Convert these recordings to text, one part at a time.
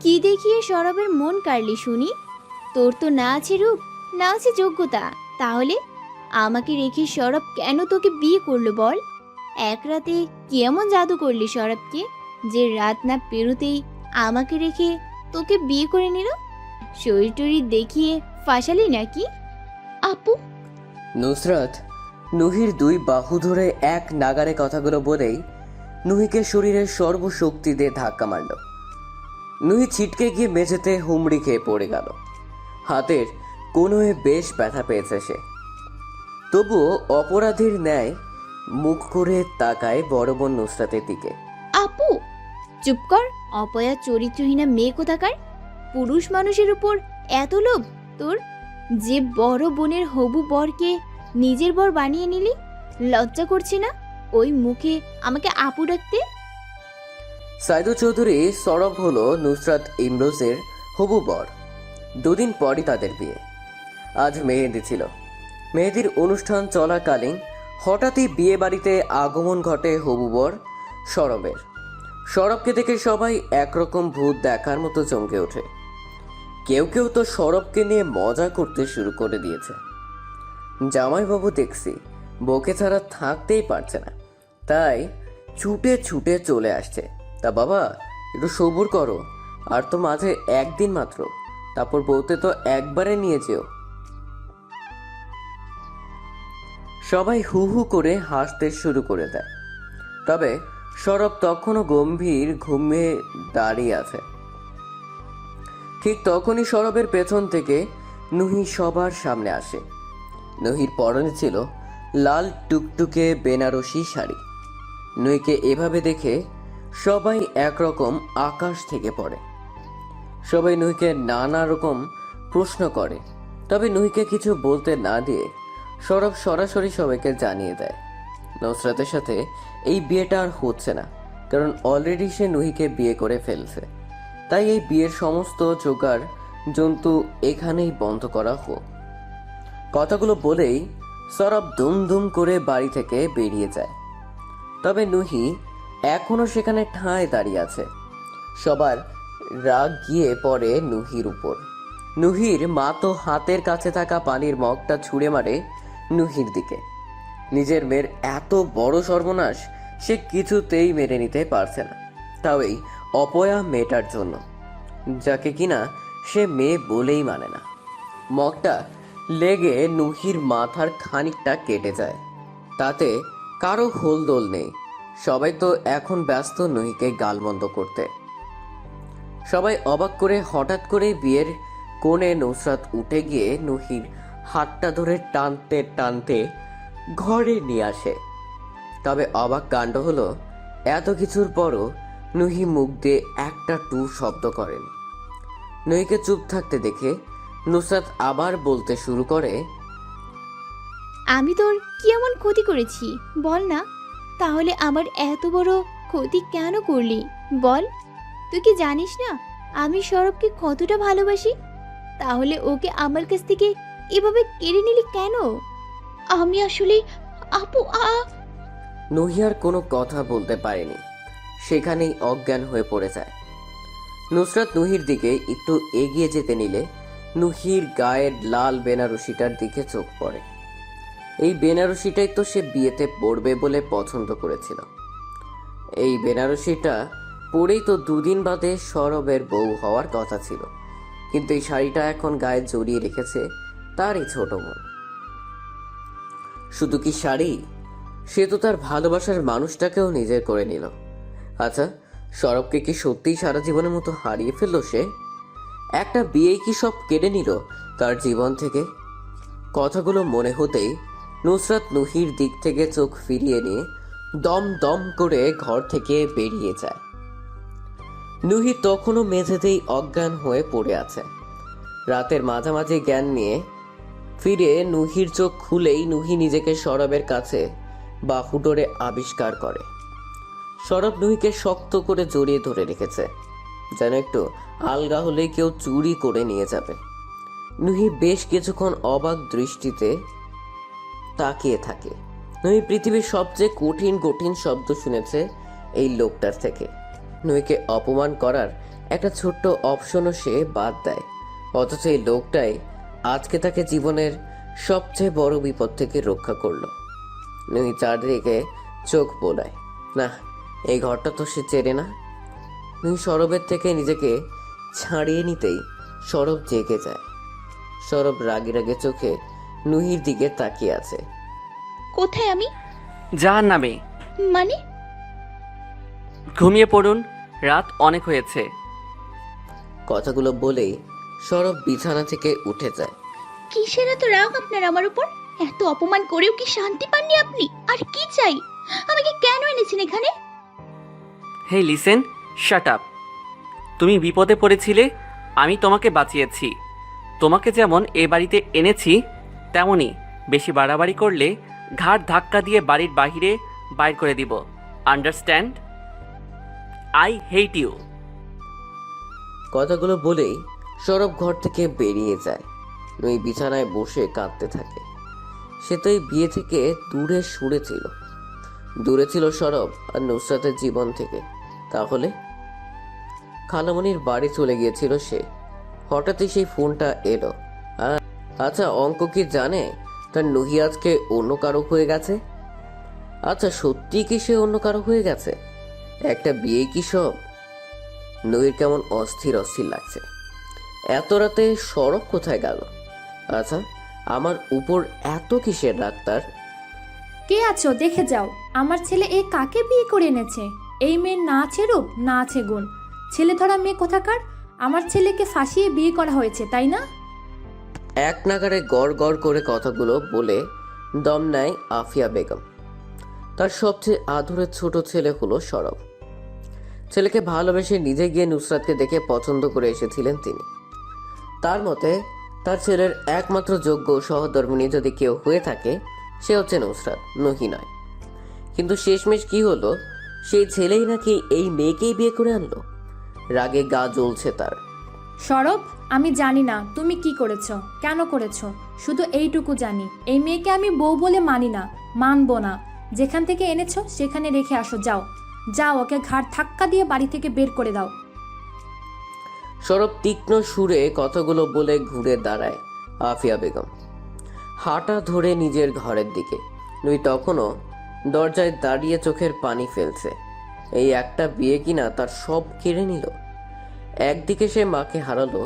কি দেখিয়ে সরবের মন কাড়লি শুনি? তোর তো না আছে রূপ, না আছে যোগ্যতা, তাহলে আমাকে রেখে সরব কেন তোকে বিয়ে করলো বল? এক রাতে কি এমন জাদু করলি সরবকে যে রাত না পেরোতেই আমাকে রেখে তোকে বিয়ে করে নিল? শরীর টরীর দেখিয়ে ফাঁসালি নাকি? আপু, নুসরাত নুহির দুই বাহু ধরে এক নাগারে কথাগুলো বলেই নুহিকে শরীরের সর্বশক্তি দিয়ে ধাক্কা মারল। নুহি ছিটকে গিয়ে মেঝেতে হুমড়ি খেয়ে পড়ে গেল। হাতের কোনোয়ে বেশ ব্যথা পেয়েছে সে। তবুও অপরাধীর ন্যায় মুখ করে তাকায় বড় বোন নুসরাতের দিকে। আপু, চুপ কর, অপয়া চরিত্রহীনা মেয়ে কোথাকার! পুরুষ মানুষের উপর এত লোভ তোর যে বড় বোনের হবু বরকে নিজের বর বানিয়ে নিলি? লজ্জা করছে না ওই মুখে আমাকে আপু ডাকতে? সাইদুল চৌধুরী সরব হলো নুসরাত ইমরোজের হবু বর। দুদিন পরই তাদের বিয়ে। আজ মেহেদি ছিল। মেহেদির অনুষ্ঠান চলাকালীন হঠাৎই বিয়ে বাড়িতে আগমন ঘটে হবু বর সরবের। সরবকে দেখে সবাই একরকম ভূত দেখার মতো চমকে ওঠে। কেউ কেউ তো সরবকে নিয়ে মজা করতে শুরু করে দিয়েছে। জামাইবাবু দেখছি বউকে ছাড়া থাকতেই পারছে না, তাই ছুটে ছুটে চলে আসছে। তা বাবা, একটু সবুর করো, আর তো মাঝে একদিন মাত্র, তারপর বউতে তো একবারে নিয়ে যেও। সবাই হু হু করে হাসতে শুরু করে দেয়। তবে সরব তখনও গম্ভীর ঘুমিয়ে দাঁড়িয়ে আছে। ঠিক তখনই সরবের পেছন থেকে নুহি সবার সামনে আসে। নুহির পরনে ছিল লাল টুকটুকে বেনারসি শাড়ি। নুহিকে এভাবে দেখে সবাই একরকম আকাশ থেকে পড়ে। সবাই নুহিকে নানা রকম প্রশ্ন করে, তবে নুহিকে কিছু বলতে না দিয়ে সরব সরাসরি সবাইকে জানিয়ে দেয় নুসরাতের সাথে এই বিয়েটা আর হচ্ছে না, কারণ অলরেডি সে নুহিকে বিয়ে করে ফেলছে। তাই এই বিয়ের সমস্ত জোগাড় জন্তু এখানেই বন্ধ করা হোক। কথাগুলো বলেই সরব দুম দুম করে বাড়ি থেকে বেরিয়ে যায়। তবে নুহি এখনো সেখানে ঠায় দাঁড়িয়ে আছে। সবার রাগ গিয়ে পড়ে নুহির উপর। নুহির মা তো হাতের কাছে থাকা পানির মগটা ছুঁড়ে মারে নুহির দিকে। নিজের মেয়ের এত বড় সর্বনাশ সে কিছুতেই মেনে নিতে পারছে না, তাও এই অপয়া মেয়েটার জন্য, যাকে কিনা সে মেয়ে বলেই মানে না। মগটা লেগে নুহির মাথার খানিকটা কেটে যায়। তাতে কারো হোলদোল নেই। সবাই তো এখন ব্যস্ত নুহিকে গালমন্দ করতে। সবাই অবাক করে হঠাৎ করে বিয়ের কোণে নুসরাত উঠে গিয়ে নুহির হাতটা ধরে টানতে টানতে ঘরে নিয়ে আসে। তবে অবাক কাণ্ড হলো, এত কিছুর পরও নুহি মুখ দিয়ে একটা টু শব্দ করেনি। নুহিকে চুপ থাকতে দেখে নুসরাত আবার বলতে শুরু করে, আমি তোর কি এমন ক্ষতি করেছি বল না? তাহলে আমার এত বড় ক্ষতি কেন করলি বল? তুই কি জানিস না আমি সরবকে কতটা ভালোবাসি? তাহলে ওকে আমার কাছ থেকে এভাবে কেড়ে নিলি কেন? আমি আসলে আপু নুহি আর কোনো কথা বলতে পারেনি, সেখানেই অজ্ঞান হয়ে পড়ে যায়। নুসরাত নুহির দিকে একটু এগিয়ে যেতে নিলে নুহির গায়ের লাল বেনারসিটার দিকে চোখ পড়ে। এই বেনারসিটাই তো সে বিয়েতে পরবে বলে পছন্দ করেছিল। এই বেনারসিটা পরেই তো দুদিন বাদে সরবের বউ হওয়ার কথা ছিল, কিন্তু এই শাড়িটা এখন গায়ে জড়িয়ে রেখেছে তারই ছোট বোন। শুধু কি শাড়ি, সে তো তার ভালোবাসার মানুষটাকেও নিজের করে নিল। আচ্ছা, সরবকে কি সত্যিই সারা জীবনের মতো হারিয়ে ফেললো সে? একটা বিয়েই কি সব কেড়ে নিল তার জীবন থেকে? কথাগুলো মনে হতেই নুসরাত নুহির দিক থেকে চোখ ফিরিয়ে নিয়ে দম দম করে ঘর থেকে বেরিয়ে যায়। নুহি তখনও মেঝেতেই অজ্ঞান হয়ে পড়ে আছে। রাতের মাঝামাঝি জ্ঞান নিয়ে ফিরে নুহির চোখ খুলেই নুহি নিজেকে সরবের কাছে বাহুডোরে আবিষ্কার করে। সরব নুহিকে শক্ত করে জড়িয়ে ধরে রেখেছে, যেন একটু আলগা হলেই কেউ চুরি করে নিয়ে যাবে। নুহি বেশ কিছুক্ষণ অবাক দৃষ্টিতে তাকিয়ে থাকে। নুহি পৃথিবীর সবচেয়ে কঠিন কঠিন শব্দ শুনেছে এই লোকটার থেকে। নুইকে অপমান করার একটা ছোট্ট অপশনও সে বাদ দেয়। অথচ এই লোকটাই আজকে তাকে জীবনের সবচেয়ে বড় বিপদ থেকে রক্ষা করলো। নুই চারদিকে চোখ বোলায়। না, এই ঘরটা তো সে চেনে না। নুই সরবের থেকে নিজেকে ছাড়িয়ে নিতেই সরব জেগে যায়। সরব রাগে রাগে চোখে নুহির দিকে তাকিয়ে আছে। কোথায় আমি? জাহান্নামে। মানে? ঘুমিয়ে পড়ুন, রাত অনেক হয়েছে। কথাগুলো বলেই সরব বিছানা থেকে উঠে যায়। কিসের এত রাগ আপনার আমার উপর? এত অপমান করেও কি শান্তি পাননি আপনি? আর কি চাই? আমাকে কেন এনেছেন এখানে? হে লিসেন, শাট আপ। তুমি বিপদে পড়েছিলে, আমি তোমাকে বাঁচিয়েছি। তোমাকে যেমন এ বাড়িতে এনেছি, তেমনই বেশি বাড়াবাড়ি করলে ঘাড় ধাক্কা দিয়ে বাড়ির বাহিরে বাইর করে দিব। আন্ডারস্ট্যান্ড? I hate you. কথাগুলো বলেই সরব ঘর থেকে বেরিয়ে যায়। নুই বিছানায় বসে কাঁদতে থাকে। সে তো এই বিয়ে থেকে দূরে সরে ছিল। দূরে ছিল সরব আর নুসরাতের জীবন থেকে। তাহলে খালামণির বাড়ি চলে গিয়েছিল সে। হঠাৎই সেই ফোনটা এলো। আচ্ছা, অঙ্ক কি জানে তার নুহি আজকে অন্য কারো হয়ে গেছে? আচ্ছা, সত্যি কি সে অন্য কারো হয়ে গেছে? একটা বিয়ে কি সব? নুহির কেমন অস্থির অস্থির লাগছে। এত রাতে সরব কোথায় গেল? আচ্ছা, আমার উপর এত কিসের ডাক্তার? কে আছো দেখে যাও, আমার ছেলে এ কাকে বিয়ে করে এনেছে। এই মেয়ের না আছে রূপ, না আছে গুণ। ছেলে ধরা মেয়ে কোথাকার। আমার ছেলেকে ফাঁসিয়ে বিয়ে করা হয়েছে, তাই না? এক নাগারে গড় গড় করে কথাগুলো বলে দম নেয় আফিয়া বেগম। তার সবচেয়ে আদরের ছোট ছেলে হলো সরব। ছেলেকে ভালোবেসে নিজে গিয়ে নুসরাতকে দেখে পছন্দ করে এসেছিলেন তিনি। তার মতে তার ছেলের একমাত্র যোগ্য সহধর্মিণী যদি কেউ হয়ে থাকে, সে হচ্ছে নুসরাত, নুহি নয়। কিন্তু শেষমেশ কি হলো, সেই ছেলেই নাকি এই মেয়েকেই বিয়ে করে আনলো। রাগে গা জ্বলছে তার। সরব, আমি জানি না তুমি কি করেছো, কেন করেছো। শুধু এইটুকু জানি, এই মেয়েকে আমি বউ বলে মানি না, মানবো না। যেখান থেকে এনেছো সেখানে রেখে আসো। যাও যাও, ওকে ঘাড় ধাক্কা দিয়ে বাড়ি থেকে বের করে দাও। সরব তীক্ষ্ণ সুরে কথাগুলো বলে ঘুরে দাঁড়ায় আফিয়া বেগম, হাঁটা ধরে নিজের ঘরের দিকে। নুই তখনও দরজায় দাঁড়িয়ে চোখের পানি ফেলছে। এই একটা বিয়ে কিনা তার সব কেড়ে নিল। একদিকে সে মাকে হারালো,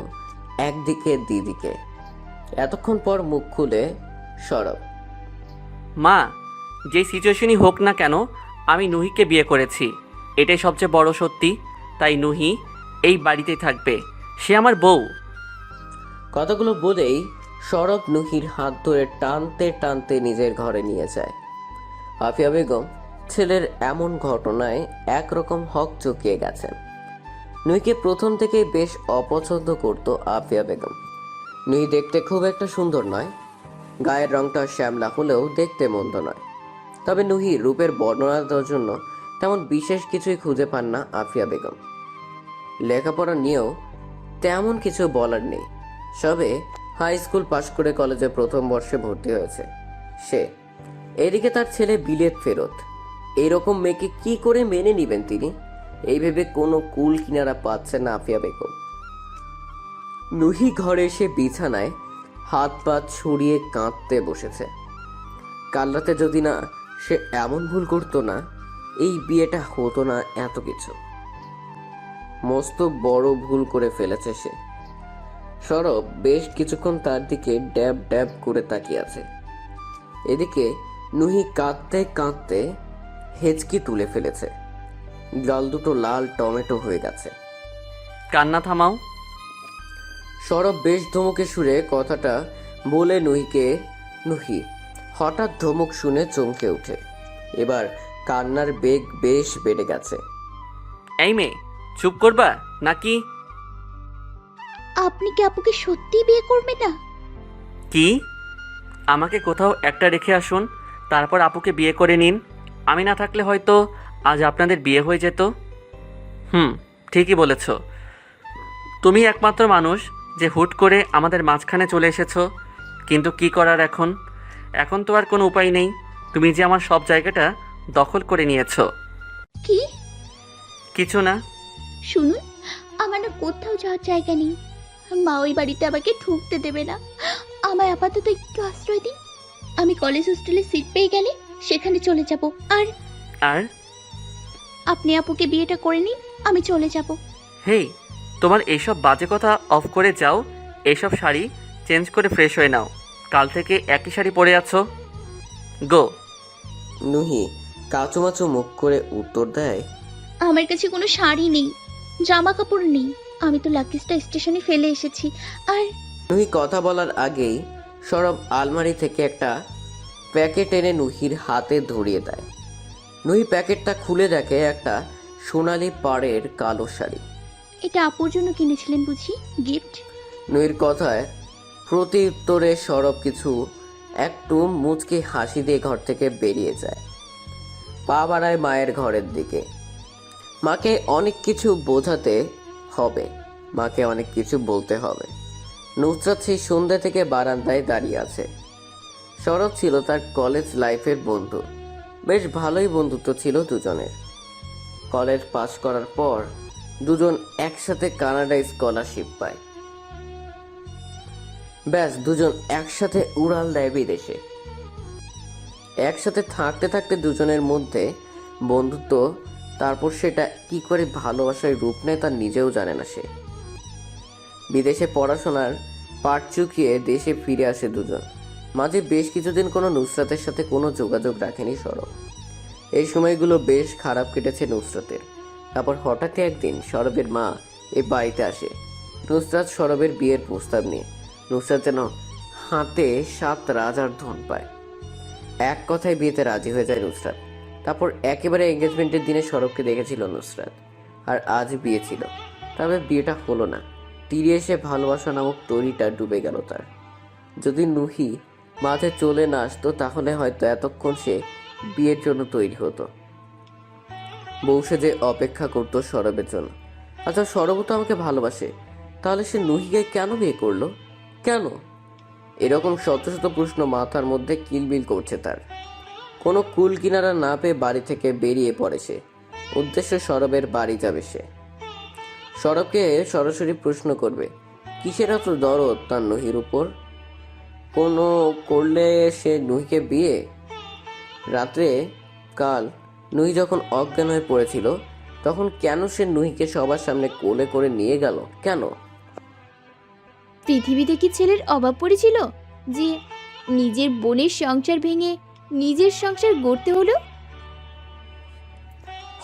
একদিকে দিদিকে। এতক্ষণ পর মুখ খুলে সরব। মা, যে সিচুয়েশনই হোক না কেন, আমি নুহিকে বিয়ে করেছি, এটাই সবচেয়ে বড় সত্যি। তাই নুহি এই বাড়িতেই থাকবে, সে আমার বউ। কথাগুলো বলেই সরব নুহির হাত ধরে টানতে টানতে নিজের ঘরে নিয়ে যায়। আফিয়া বেগম ছেলের এমন ঘটনায় একরকম হক চকিয়ে গেছেন। নুইকে প্রথম থেকে বেশ অপছন্দ করত আফিয়া বেগম। নুই দেখতে খুব একটা সুন্দর নয়, গায়ের রংটা শ্যামলা হলেও দেখতে মন্দ নয়। তবে নুহির রূপের বর্ণনা দেওয়ার জন্য তেমন বিশেষ কিছুই খুঁজে পান না আফিয়া বেগম। লেখাপড়া নিয়েও তেমন কিছু বলার নেই, সবে হাই স্কুল পাশ করে কলেজে প্রথম বর্ষে ভর্তি হয়েছে সে। এদিকে তার ছেলে বিলেত ফেরত। এইরকম মেয়েকে কি করে মেনে নিবেন তিনি, এই ভেবে কোনো কুল কিনারা পাচ্ছে না আফিয়া বেগম। নুহি ঘরে এসে বিছানায় হাত পা ছড়িয়ে কাঁদতে বসেছে। কাল রাতে যদি না সে এমন ভুল করতো না, এই বিয়েটা হতো না এত কিছু। মস্ত বড় ভুল করে ফেলেছে সে। সরব বেশ কিছুক্ষণ তার দিকে ড্যাব ড্যাব করে তাকিয়ে আছে। এদিকে নুহি কাঁদতে কাঁদতে হেঁচকি তুলে ফেলেছে। গাল দুটো লাল টমেটো হয়ে গেছে। কান্না থামাও। সরব বেশ ধমকে সুরে কথাটা বলে নুহি হঠাৎ ধমক শুনে চমকে ওঠে। এবার কান্নার বেগ বেশ বেড়ে গেছে। এই মেয়ে, চুপ করবা নাকি? আপনি কি আপুকে সত্যিই বিয়ে করবে না? কি? আমাকে কোথাও একটা রেখে আসুন, তারপর আপুকে বিয়ে করে নিন। আমি না থাকলে হয়তো আজ আপনাদের বিয়ে হয়ে যেত। ঠিকই বলেছ। তুমি একমাত্র মানুষ যে হুট করে আমাদের মাঝখানে চলে এসেছো। কিন্তু কি করার এখন? এখন তো আর কোনো উপায় নেই। তুমি যে আমার সব জায়গাটা দখল করে নিয়েছো। কি? কিছু না, শুনুন, আমার না কোথাও যাওয়ার জায়গা নেই। মা ওই বাড়িতে আমাকে ঢুকতে দেবে না। আমায় আপাতত একটু আশ্রয় দিন। আমি কলেজ হোস্টেলে সিট পেয়ে গেলে সেখানে চলে যাব। আর আর আপনি আপুকে বিয়েটা করে নিন, আমি চলে যাব। হেই, তোমার এইসব বাজে কথা অফ করে যাও। এইসব শাড়ি চেঞ্জ করে ফ্রেশ হয়ে নাও। কাল থেকে একই শাড়ি পরে আছো। গো। নুহি কাচুমাচু মুখ করে উত্তর দেয়, আমার কাছে কোনো শাড়ি নেই, জামা কাপড় নেই। আমি তো লাগেজটা স্টেশনে ফেলে এসেছি। আর নুহি কথা বলার আগেই সরব আলমারি থেকে একটা প্যাকেট এনে নুহির হাতে ধরিয়ে দেয়। নুহি প্যাকেটটা খুলে দেখে একটা সোনালি পাড়ের কালো শাড়ি। এটা আপুর জন্য কিনেছিলেন বুঝি, গিফট? নুহির কথায় প্রতি উত্তরে সরব কিছু একটু মুচকি হাসি দিয়ে ঘর থেকে বেরিয়ে যায়। পা বাড়ায় মায়ের ঘরের দিকে। মাকে অনেক কিছু বোঝাতে হবে, মাকে অনেক কিছু বলতে হবে। নুসরাত সেই সন্ধ্যা থেকে বারান্দায় দাঁড়িয়ে আছে। সরব ছিল তার কলেজ লাইফের বন্ধু। বেশ ভালোই বন্ধুত্ব ছিল দুজনের। কলেজ পাশ করার পর দুজন একসাথে কানাডায় স্কলারশিপ পায়। ব্যাস দুজন একসাথে উড়াল দেয় বিদেশে। একসাথে থাকতে থাকতে দুজনের মধ্যে বন্ধুত্ব, তারপর সেটা কি করে ভালোবাসায় রূপ নেয় তা নিজেও জানে না সে। বিদেশে পড়াশোনার পাট চুকিয়ে দেশে ফিরে আসে দুজন। মাঝে বেশ কিছুদিন কোনো নুসরাতের সাথে কোনো যোগাযোগ রাখেনি সরব। এই সময়গুলো বেশ খারাপ কেটেছে নুসরাতের। তারপর হঠাৎই একদিন সরবের মা এ বাড়িতে আসে নুসরাত সরবের বিয়ের প্রস্তাব নিয়ে। নুসরাত যেন হাতে 7 রাজার ধন পায়। এক কথায় বিয়েতে রাজি হয়ে যায় নুসরাত। তারপর একেবারে এঙ্গেজমেন্টের দিনে সরবকে দেখেছিল নুসরাত, আর আজ বিয়ে ছিল। তবে বিয়েটা হলো না। তীরে এসে ভালোবাসা নামক তরিটা ডুবে গেল তার। যদি নুহি মাঝে চলে না আসতো তাহলে হয়তো এতক্ষণ সে বিয়ের জন্য তৈরি হতো। বউ সেজে অপেক্ষা করতো সরবের জন্য। আচ্ছা, সরবও তো আমাকে ভালোবাসে, তাহলে সে নুহিকে কেন বিয়ে করলো? কেন? এরকম শত শত প্রশ্ন মাথার মধ্যে কিলবিল করছে তার। কোনো কুল কিনারা না পেয়ে বাড়ি থেকে বেরিয়ে পড়ে সে। উদ্দেশ্য সরবের বাড়ি যাবে সে। সরবকে সরাসরি প্রশ্ন করবে কিসের এত দরদ তার নুহির উপর। কোনো করলে সে নুহিকে বিয়ে? রাত্রে কাল নুহি যখন অজ্ঞান হয়ে পড়েছিল তখন কেন সে নুহিকে সবার সামনে কোলে করে নিয়ে গেল? কেন? পৃথিবীতে কি ছেলের অভাব পড়েছিল যে নিজের বোনের সংসার ভেঙে নিজের সংসার গড়তে হলো?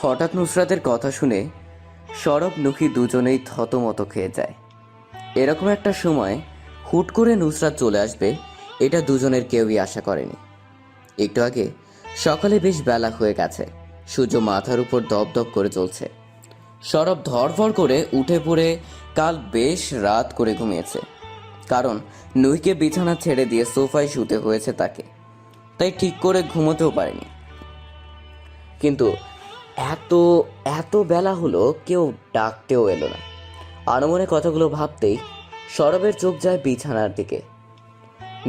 হঠাৎ নুসরাতের কথা শুনে সরব নুহি দুজনেই থতমত খেয়ে যায়। এরকম একটা সময় হুট করে নুসরাত চলে আসবে এটা দুজনের কেউই আশা করেনি। একটু আগে সকালে বেশ বেলা হয়ে গেছে। সূর্য মাথার উপর দপদপ করে চলছে। সরব ধরফর করে উঠে পড়ে কাল বেশ রাত করে ঘুমিয়েছে। কারণ নুহিকে বিছানা ছেড়ে দিয়ে সোফায় শুতে হয়েছে তাকে, তাই ঠিক করে ঘুমোতেও পারেনি। কিন্তু এত এত বেলা হলো, কেউ ডাকতেও এলো না। আনমনে কথাগুলো ভাবতেই সরবের চোখ যায় বিছানার দিকে।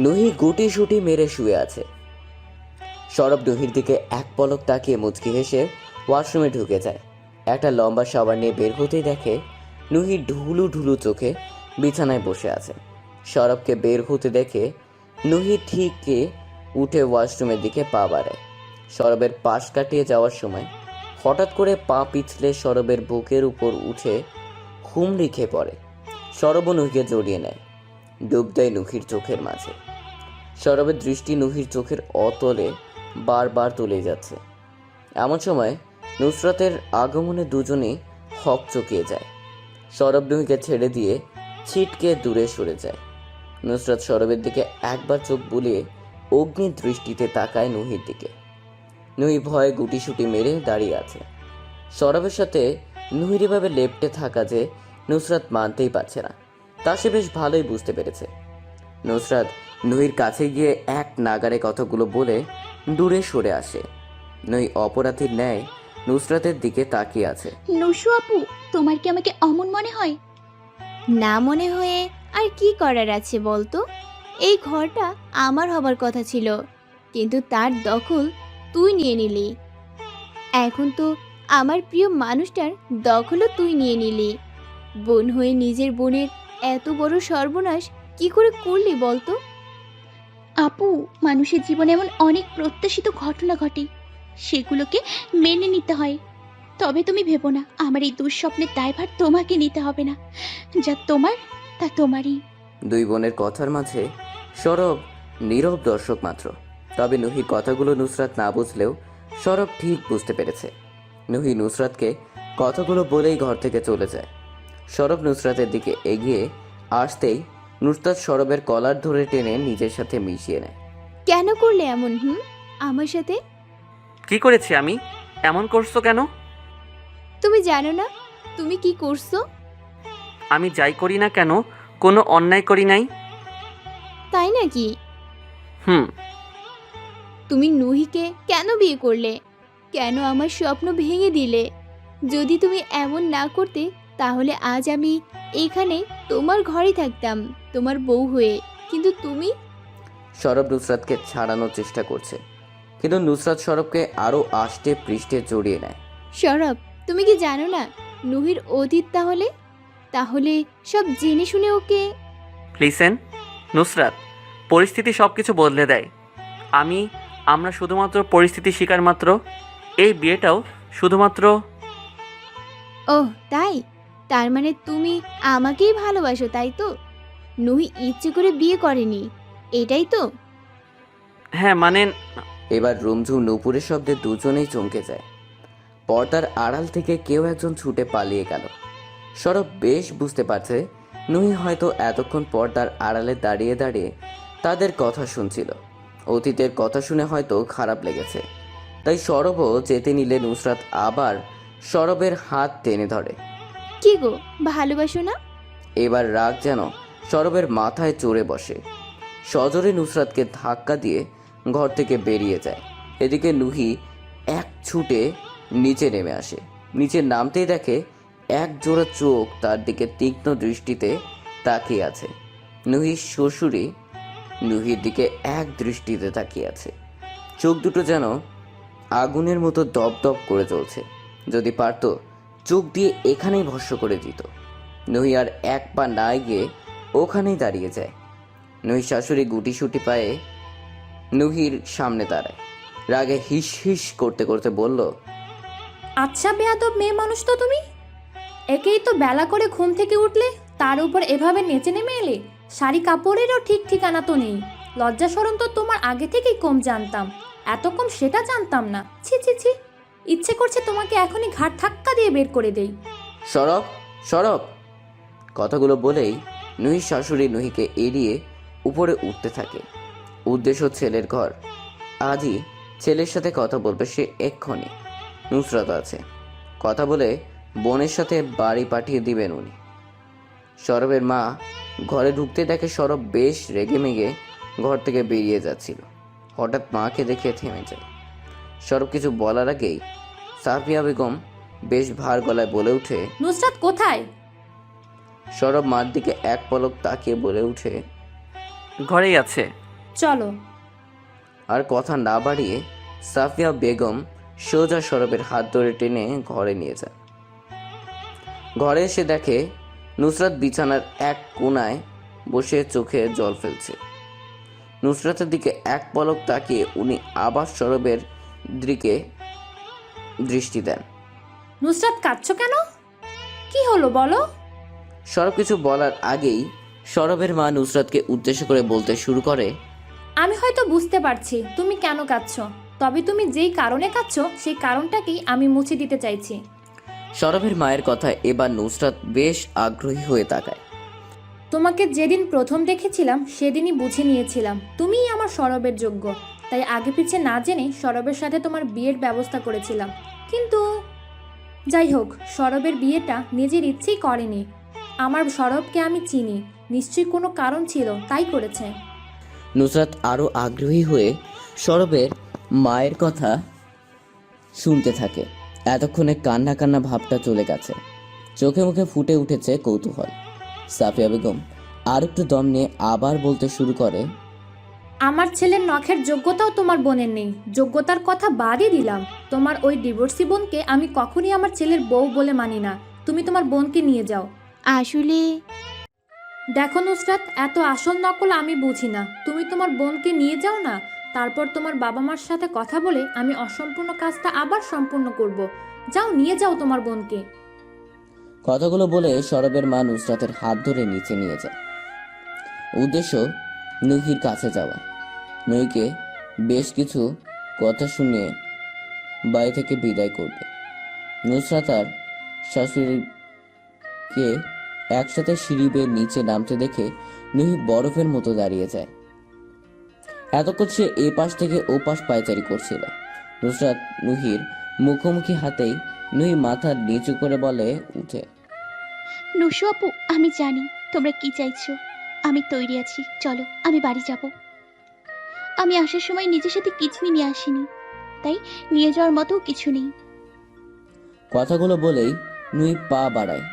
নুহি গুটি সুটি মেরে শুয়ে আছে। সরব নুহির দিকে এক পলক তাকিয়ে মুচকি হেসে ওয়াশরুমে ঢুকে যায়। একটা লম্বা শাওয়ার নিয়ে বের হতেই দেখে নুহি ঢুলু ঢুলু চোখে বিছানায় বসে আছে। সরবকে বের হতে দেখে নুহি ঠিক উঠে ওয়াশরুমের দিকে পা বাড়ায়। সরবের পাশ কাটিয়ে যাওয়ার সময় হঠাৎ করে পা পিছলে সরবের বুকের উপর উঠে হুমড়ি খেয়ে পড়ে। সরব নুহিকে জড়িয়ে নেয়, ডুব দেয় নুহির চোখের মাঝে। সরবের দৃষ্টি নুহির চোখের অতলে বারবার তুলে যাচ্ছে। এমন সময় নুসরাতের আগমনে দুজনেই হক চকিয়ে যায়। সরব নুহিকে ছেড়ে দিয়ে ছিটকে দূরে সরে যায়। নুসরাত সরবের দিকে একবার চোখ বুলিয়ে অগ্নি দৃষ্টিতে তাকায় নুহির দিকে। নুহি ভয়ে গুটিসুটি মেরে দাঁড়িয়ে আছে। সরবের সাথে নুহির এভাবে লেপ্টে থাকা যে নুসরাত মানতেই পারছে না, তা সে বেশ ভালোই বুঝতে পেরেছে। নুসরাত নুহির কাছে গিয়ে এক নাগারে কথাগুলো বলে দূরে সরে আসে। নুহি অপরাধীর ন্যায় নুসরাতের দিকে তাকিয়ে আছে। নুসু আপু, তোমার কি আমাকে অমন মনে হয়? না মনে হয়ে আর কি করার আছে বলতো? এই ঘরটা আমার হবার কথা ছিল, কিন্তু তার দখল তুই নিয়ে নিলি। এখন তো আমার প্রিয় মানুষটার দখলও তুই নিয়ে নিলি। বোন হয়ে নিজের বোনের এত বড় সর্বনাশ কি করে করলি বলতো? আপু, মানুষের জীবনে এমন অনেক প্রত্যাশিত ঘটনা ঘটে, সেগুলোকে মেনে নিতে হয়। তবে তুমি ভেবো না আমার এই দুঃস্বপ্নের দায়ভার তোমাকে নিতে হবে না। যা তোমার তা তোমারই। দুই বোনের কথার মাঝে সৌরভ নীরব দর্শক মাত্র। তবে নুহির কথাগুলো নুসরাত না বুঝলেও সৌরভ ঠিক বুঝতে পেরেছে। নুহি নুসরাতকে কথাগুলো বলেই ঘর থেকে চলে যায়। সৌরভ নুসরাতের দিকে এগিয়ে আসতেই নুসরাত সৌরভের কলার ধরে টেনে নিজের সাথে মিশিয়ে নেয়। কেন করলে এমন আমার সাথে? কি করেছি আমি? এমন করছো কেন? তুমি জানো না তুমি কি করছো? আমি যাই করি না কেন কোনো অন্যায় করি নাই। তাই নাকি? হুম। তুমি নুহিকে কেন বিয়ে করলে? কেন আমার স্বপ্ন ভেঙে দিলে? যদি তুমি এমন না করতে তাহলে আজ আমি এখানে তোমার ঘরে থাকতাম, তোমার বউ হয়ে। কিন্তু তুমি সৌরভ নুসরাতকে ছাড়ানোর চেষ্টা করছে, কিন্তু নুসরাত সৌরভকে আরও আষ্টে পৃষ্ঠে জড়িয়ে নেয়। সৌরভ, তুমি কি জানো না নুহির অতীত? তাহলে তাহলে সব জেনে শুনে ওকে। লিসেন নুসরাত, পরিস্থিতি সব কিছু বদলে দেয়। আমরা শুধুমাত্র পরিস্থিতির শিকার মাত্র। এই বিয়েটাও শুধুমাত্র। ওহ তাই? তার মানে তুমি আমাকেই ভালোবাসো, তাই তো? নুহি ইচ্ছে করে বিয়ে করেনি, এটাই তো? হ্যাঁ মানে। এবার রুমঝুম নূপুরের শব্দে দুজনেই চমকে যায়। পর্দার আড়াল থেকে কেউ একজন ছুটে পালিয়ে গেল। সৌরভ বেশ বুঝতে পারছে নুহি হয়তো এতক্ষণ পর্দার আড়ালে দাঁড়িয়ে দাঁড়িয়ে তাদের কথা শুনছিল। অতীতের কথা শুনে হয়তো খারাপ লেগেছে, তাই সৌরভও যেতে নিলে নুসরাত আবার সৌরভের হাত টেনে ধরে। কি গো, ভালোবাসো না? এবার রাগ যেন সৌরভের মাথায় চড়ে বসে। সজোরে নুসরাতকে ধাক্কা দিয়ে ঘর থেকে বেরিয়ে যায়। এদিকে নুহি এক ছুটে নিচে নেমে আসে। নিচে নামতেই দেখে এক জোড়া চোখ তার দিকে তীক্ষ্ণ দৃষ্টিতে তাকিয়ে আছে। নুহির শ্বশুরই নুহির দিকে এক দৃষ্টিতে তাকিয়ে আছে। চোখ দুটো যেন আগুনের মতো দপদপ করে চলছে। যদি পারতো চোখ দিয়ে এখানেই ভস্ম করে দিত। নুহি আর এক পা না গিয়ে ওখানেই দাঁড়িয়ে যায়। নুহির শাশুড়ি গুটি সুটি পায়ে নুহির সামনে দাঁড়ায়। রাগে হিস হিস করতে করতে বলল, আচ্ছা বেয়াদব মেয়ে মানুষ তো তুমি। একেই তো বেলা করে ঘুম থেকে উঠলে, তার উপর এভাবে নেচে নেমে এলে। শাড়ি কাপড়েরও ঠিক ঠিকানা তো নেই। লজ্জা শরম তো তোমার আগে থেকেই কম জানতাম, এত কম সেটা জানতাম না। ছি ছি ছি, ইচ্ছে করছে তোমাকে এখনই ঘাট ধাক্কা দিয়ে বের করে দেই। সরব সরব। কথাগুলো বলেই নুহির শাশুড়ি নুহিকে এড়িয়ে উপরে উঠতে থাকে। উদ্দেশ্য ছেলের ঘর। আজই ছেলের সাথে কথা বলবে সে এক্ষুনি। নুসরাত আছে, কথা বলে বোনের সাথে বাড়ি পাঠিয়ে দিবেন উনি। সরবের মা ঘরে ঢুকতে দেখে সরব বেশ রেগে মেগে ঘর থেকে বেরিয়ে যাচ্ছিল। হঠাৎ মাকে দেখে থেমে যায়। সরব কিছু বলার আগেই সাফিয়া বেগম বেশ ভার গলায় বলে উঠে, নুসরাত কোথায়? সরব মার দিকে এক পলক তাকিয়ে বলে উঠে, ঘরেই আছে। চলো। আর কথা না বাড়িয়ে সাফিয়া বেগম সোজা সরবের হাত ধরে টেনে ঘরে নিয়ে যায়। ঘরে এসে দেখে নুসরাত বিছানার এক কোণায় বসে চোখে জল ফেলছে। নুসরাতের দিকে এক পলক তাকিয়ে উনি আবার সরবের দিকে দৃষ্টি দেন। নুসরাত কাঁদছো কেন? কি হলো বলো? সরব কিছু বলার আগেই সরবের মা নুসরাতকে উদ্দেশ্য করে বলতে শুরু করে, আমি হয়তো বুঝতে পারছি তুমি কেন কাঁদছো, তবে তুমি যেই কারণে কাঁদছো সেই কারণটাকেই আমি মুছে দিতে চাইছি। সরবের মায়ের কথায় এবার নুসরাত বেশ আগ্রহী হয়ে তাকায়। তোমাকে যেদিন প্রথম দেখেছিলাম সেদিনই বুঝে নিয়েছিলাম তুমিই আমার সরবের যোগ্য। তাই আগে পিছে না জেনে সরবের সাথে তোমার বিয়ের ব্যবস্থা করেছিলাম। কিন্তু যাই হোক, সরবের বিয়েটা নিজের ইচ্ছেই করেনি। আমার সরবকে আমি চিনি, নিশ্চয়ই কোনো কারণ ছিল তাই করেছে। নুসরাত আরও আগ্রহী হয়ে সরবের মায়ের কথা শুনতে থাকে। এতক্ষণে কান্না কান্না ভাবটা চলে গেছে, চোখে মুখে ফুটে উঠেছে কৌতূহল। সাফিয়া বেগম আর একটু দম নিয়ে আবার বলতে শুরু করে, আমার ছেলের নখের যোগ্যতাও তোমার বোনের নেই। যোগ্যতার কথা বাদই দিলাম, তোমার ওই ডিভোর্সি বোনকে আমি কখনই আমার ছেলের বউ বলে মানি না। তুমি তোমার বোনকে নিয়ে যাও। আসলে দেখো নুসরাত, এত আসল নকল আমি বুঝি না। তুমি তোমার বোনকে নিয়ে যাও না, তারপর তোমার বাবা মার সাথে কথা বলে আমি অসম্পূর্ণ কাজটা আবার সম্পূর্ণ করব। যাও, নিয়ে যাও তোমার বোনকে। কথাগুলো বলে সরবের মা নুসরাতের হাত ধরে নিচে নিয়ে যায়। উদ্দেশ্য নুহির কাছে যাওয়া, নুহিকে বেশ কিছু কথা শুনিয়ে বাড়ি থেকে বিদায় করবে। নুসরাত আর শাশুড়িকে একসাথে সিঁড়ি বেয়ে নিচে নামতে দেখে নুহি বরফের মতো দাঁড়িয়ে যায়। এতক্ষণ সে এ পাশ থেকে ও পাশ পায়চারি করছিল। নুসরাত নুহির মুখোমুখি হাতেই নুহি মাথা নিচু করে বলে উঠে, নুসু আপু, আমি জানি তোমরা কি চাইছো। আমি তৈরি আছি, চলো আমি বাড়ি যাব। আমি আসার সময় নিজের সাথে কিছুই নিয়ে আসিনি, তাই নিয়ে যাওয়ার মতো কিছু নেই। কথাগুলো বলেই নুই পা বাড়ায়।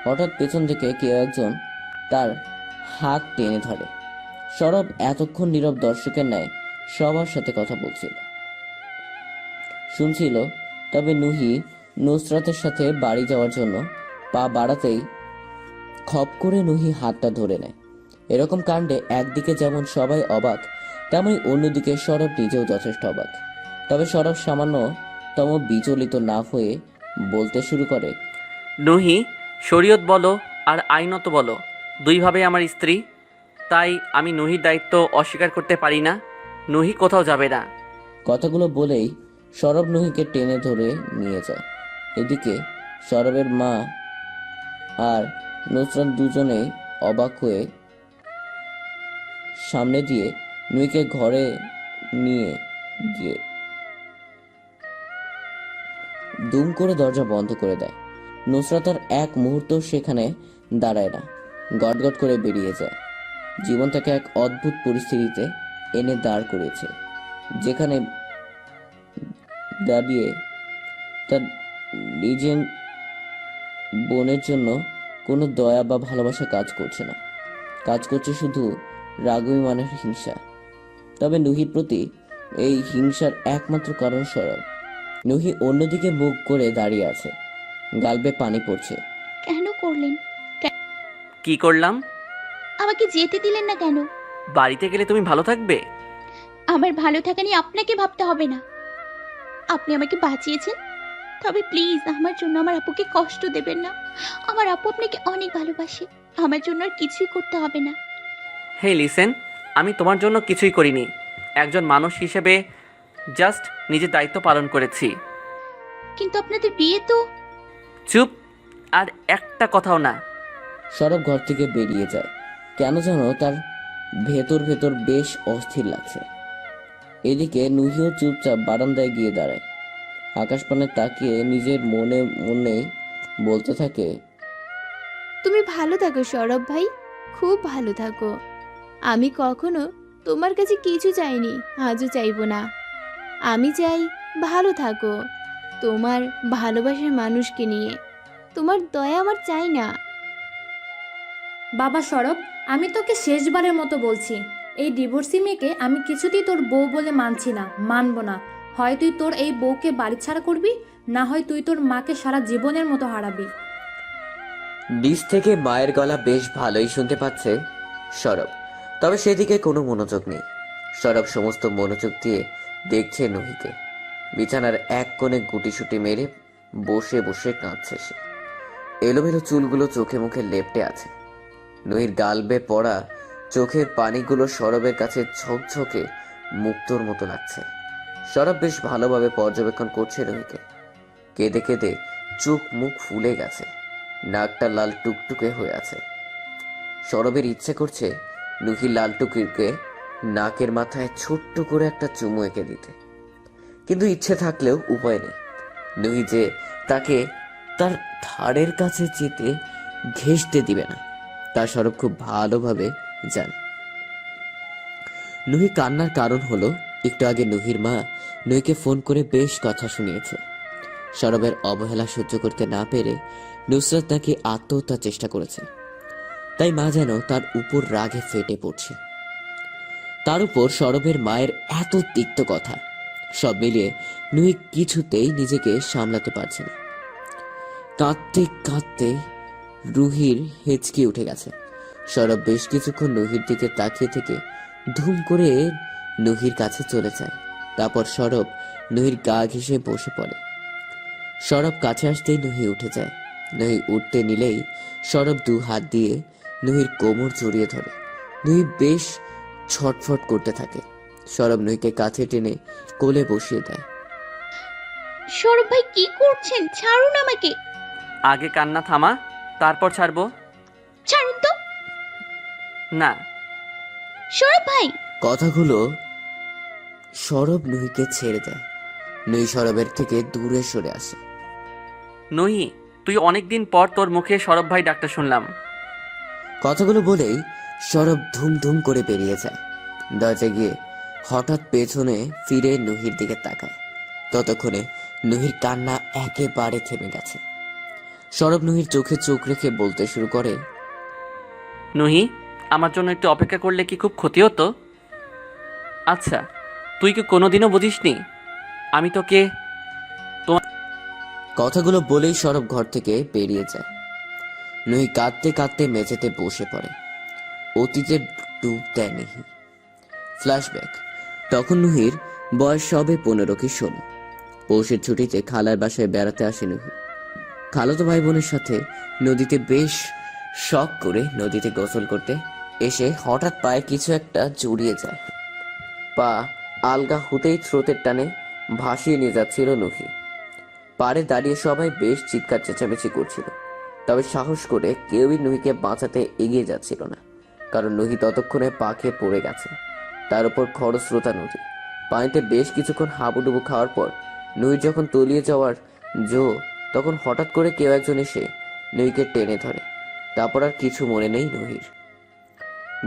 হঠাৎ পেছন থেকে কেউ একজন তার হাত টেনে ধরে। সরব এতক্ষণ নীরব দর্শকের ন্যায় সবার সাথে কথা বলছিল, শুনছিল। তবে নুহি নুসরাতের সাথে বাড়ি যাওয়ার জন্য পা বাড়াতেই খপ করে নুহি হাতটা ধরে নেয়। এরকম কাণ্ডে একদিকে যেমন সবাই অবাক, তেমনি অন্যদিকে সরব নিজেও যথেষ্ট অবাক। তবে সরব সামান্যতম বিচলিত না হয়ে বলতে শুরু করে, নুহি, শরীয়ত বলো আর আইনত বলো, দুইভাবে আমার স্ত্রী, তাই আমি নুহির দায়িত্ব অস্বীকার করতে পারি না। নুহি কোথাও যাবে না। কথাগুলো বলেই সরব নুহিকে টেনে ধরে নিয়ে যায়। এদিকে সরবের মা আর নুসরাত দুজনেই অবাক হয়ে সামনে দিয়ে নুহিকে ঘরে নিয়ে গিয়ে দুম করে দরজা বন্ধ করে দেয়। নুসরাত আর এক মুহূর্ত সেখানে দাঁড়ায় না, গটগট করে বেরিয়ে যায়। জীবন তাকে এক অদ্ভুত পরিস্থিতিতে এনে দাঁড় করিয়েছে, যেখানে দাঁড়িয়ে তার নিজের বোনের জন্য কোনো দয়া বা ভালোবাসা কাজ করছে না, কাজ করছে শুধু রাগবিমানের হিংসা। তবে নুহির প্রতি এই হিংসার একমাত্র কারণ সরব। নুহি অন্যদিকে মুখ করে দাঁড়িয়ে আছে, গাল বেয়ে পানি পড়ছে। কেন করলেন? কি করলাম? আমাকে যেতে দিলেন না কেন? বাড়িতে গেলে তুমি ভালো থাকবে? আমার ভালো থাকা নিয়ে আপনাকে ভাবতে হবে না। আপনি আমাকে বাঁচিয়েছেন, তবে প্লিজ আমার জন্য আমার আপুকে কষ্ট দেবেন না। আমার আপু আপনাকে অনেক ভালোবাসে, আমার জন্য আর কিছুই করতে হবে না। হে লিসেন, আমি তোমার জন্য কিছুই করিনি। একজন মানুষ হিসেবে জাস্ট নিজের দায়িত্ব পালন করেছি। কিন্তু আপনাদের বিয়ে তো। চুপ, আর একটা কথাও না। সরব ঘর থেকে বেরিয়ে যায়। কেন যেন তার ভেতর ভেতর বেশ অস্থির লাগছে। এদিকে নুহিও চুপচাপ বারান্দায় গিয়ে দাঁড়ায়, আকাশপানে তাকিয়ে নিজের মনে মনে বলতে থাকে, তুমি ভালো থাকো সৌরভ ভাই, খুব ভালো থাকো। আমি কখনো তোমার কাছে কিছু চাইনি, আজও চাইবো না। আমি চাই ভালো থাকো তোমার ভালোবাসার মানুষকে নিয়ে। তোমার দয়া আমার চাই না। বাবা সরব, আমি তোকে শেষবারের মতো বলছি, এই ডিভোর্সি মেয়েকে আমি কিছুতেই তোর বউ বলে মানছি না, মানবো না। হয় তুই তোর এই বউকে বাড়ি ছাড়া করবি, না হয় তুই তোর মাকে সারা জীবনের মতো হারাবি। নিচ থেকে মায়ের গলা বেশ ভালোই শুনতে পাচ্ছে সরব, তবে সেদিকে কোনো মনোযোগ নেই। সরব সমস্ত মনোযোগ দিয়ে দেখছে নুহিকে। বিছানার এক কোণে গুটিসুটি মেরে বসে বসে কাঁদছে সে। এলোমেলো চুলগুলো চোখে মুখে লেপ্টে আছে। নুহির গাল বেয়ে পড়া চোখের পানিগুলো সরবের কাছে ঝকঝকে মুক্তোর মতো লাগছে। সরব বেশ ভালোভাবে পর্যবেক্ষণ করছে নুহিকে। কেঁদে কেঁদে চোখ মুখ ফুলে গেছে, নাকটা লাল টুকটুকে হয়ে আছে। সরবের ইচ্ছে করছে নুহি লাল টুকিকে নাকের মাথায় ছোট্ট করে একটা চুমু এঁকে দিতে, কিন্তু ইচ্ছে থাকলেও উপায় নেই। নুহি যে তাকে তার ধারের কাছে যেতে ঘেঁষতে দিবে না, তা সরব খুব ভালোভাবে জানে। নুহি কান্নার কারণ হলো, একটু আগে নুহির মা নুহিকে ফোন করে বেশ কথা শুনিয়েছে। সরবের অবহেলা সহ্য করতে না পেরে নুসরাত নাকি আত্মহত্যার চেষ্টা করেছে, তাই মা যেন তার উপর রাগে ফেটে পড়ছে। তার উপর সৌরভের মায়ের এত তিক্ত কথা, সব মিলিয়ে নুহি কিছুতেই নিজেকে সামলাতে পারছে না। কাঁদতে কাঁদতে রুহির হেঁচকি উঠে গেছে। সৌরভ বেশ কিছুক্ষণ নুহির দিকে তাকিয়ে থেকে ধুম করে নুহির কাছে চলে যায়। তারপর সৌরভ নুহির গা ঘেঁষে বসে পড়ে। সৌরভ কাছে আসতেই নুহি উঠে যায়। নুহি উঠতে নিলেই সৌরভ দু হাত দিয়ে নুহির কোমর জড়িয়ে ধরে। নুহি বেশ ছটফট করতে থাকে। সৌরভ নুহিকে কাছে টেনে কোলে বসিয়ে দেয়। সৌরভ ভাই কি করছেন? ছাড়ুন আমাকে। আগে কান্না থামা, তারপর ছাড়বো। ছাড়ুন তো। না। সৌরভ ভাই। কথাগুলো সৌরভ নুহিকে ছেড়ে দেয়। নুহি সৌরভের থেকে দূরে সরে আসে। নহি, তুই অনেকদিন পর তোর মুখে সৌরভ ভাই ডাকটা শুনলাম। কথাগুলো বলেই সৌরভ ধুম ধুম করে বেরিয়ে যায়। দরজা গিয়ে হঠাৎ পেছনে ফিরে নুহির দিকে তাকায়। ততক্ষণে নুহির কান্না একেবারে থেমে গেছে। সৌরভ নুহির চোখে চোখ রেখে বলতে শুরু করে, নহি, আমার জন্য একটু অপেক্ষা করলে কি খুব ক্ষতি হতো? আচ্ছা, তুই কি কোনোদিনও বুঝিসনি আমি তোকে। কথাগুলো বলেই সৌরভ ঘর থেকে বেরিয়ে যায়। নুহি কাঁদতে কাঁদতে মেঝেতে বসে পড়ে। অতীতে ডুব দেয় নুহি। ফ্ল্যাশব্যাক। তখন নুহির বয়স সবে 15 কি 16। পৌষের ছুটিতে খালার বাসায় বেড়াতে আসে নুহি। খালাতো ভাই বোনের সাথে নদীতে বেশ শখ করে নদীতে গোসল করতে এসে হঠাৎ পায়ে কিছু একটা জড়িয়ে যায়। পা আলগা হতেই স্রোতের টানে ভাসিয়ে নিয়ে যাচ্ছিল নুহি। পাড়ে দাঁড়িয়ে সবাই বেশ চিৎকার চেঁচামেচি করছিল, তবে সাহস করে কেউই নুহিকে বাঁচাতে এগিয়ে যাচ্ছিল না, কারণ নুহি ততক্ষণে পা খেয়ে পড়ে গেছে। তার উপর খরস্রোতা নদী। পানিতে বেশ কিছুক্ষণ হাবুডুবু খাওয়ার পর নুহির যখন তলিয়ে যাওয়ার তখন হঠাৎ করে কেউ একজন এসে নুহিকে টেনে ধরে। তারপর আর কিছু মনে নেই নুহির।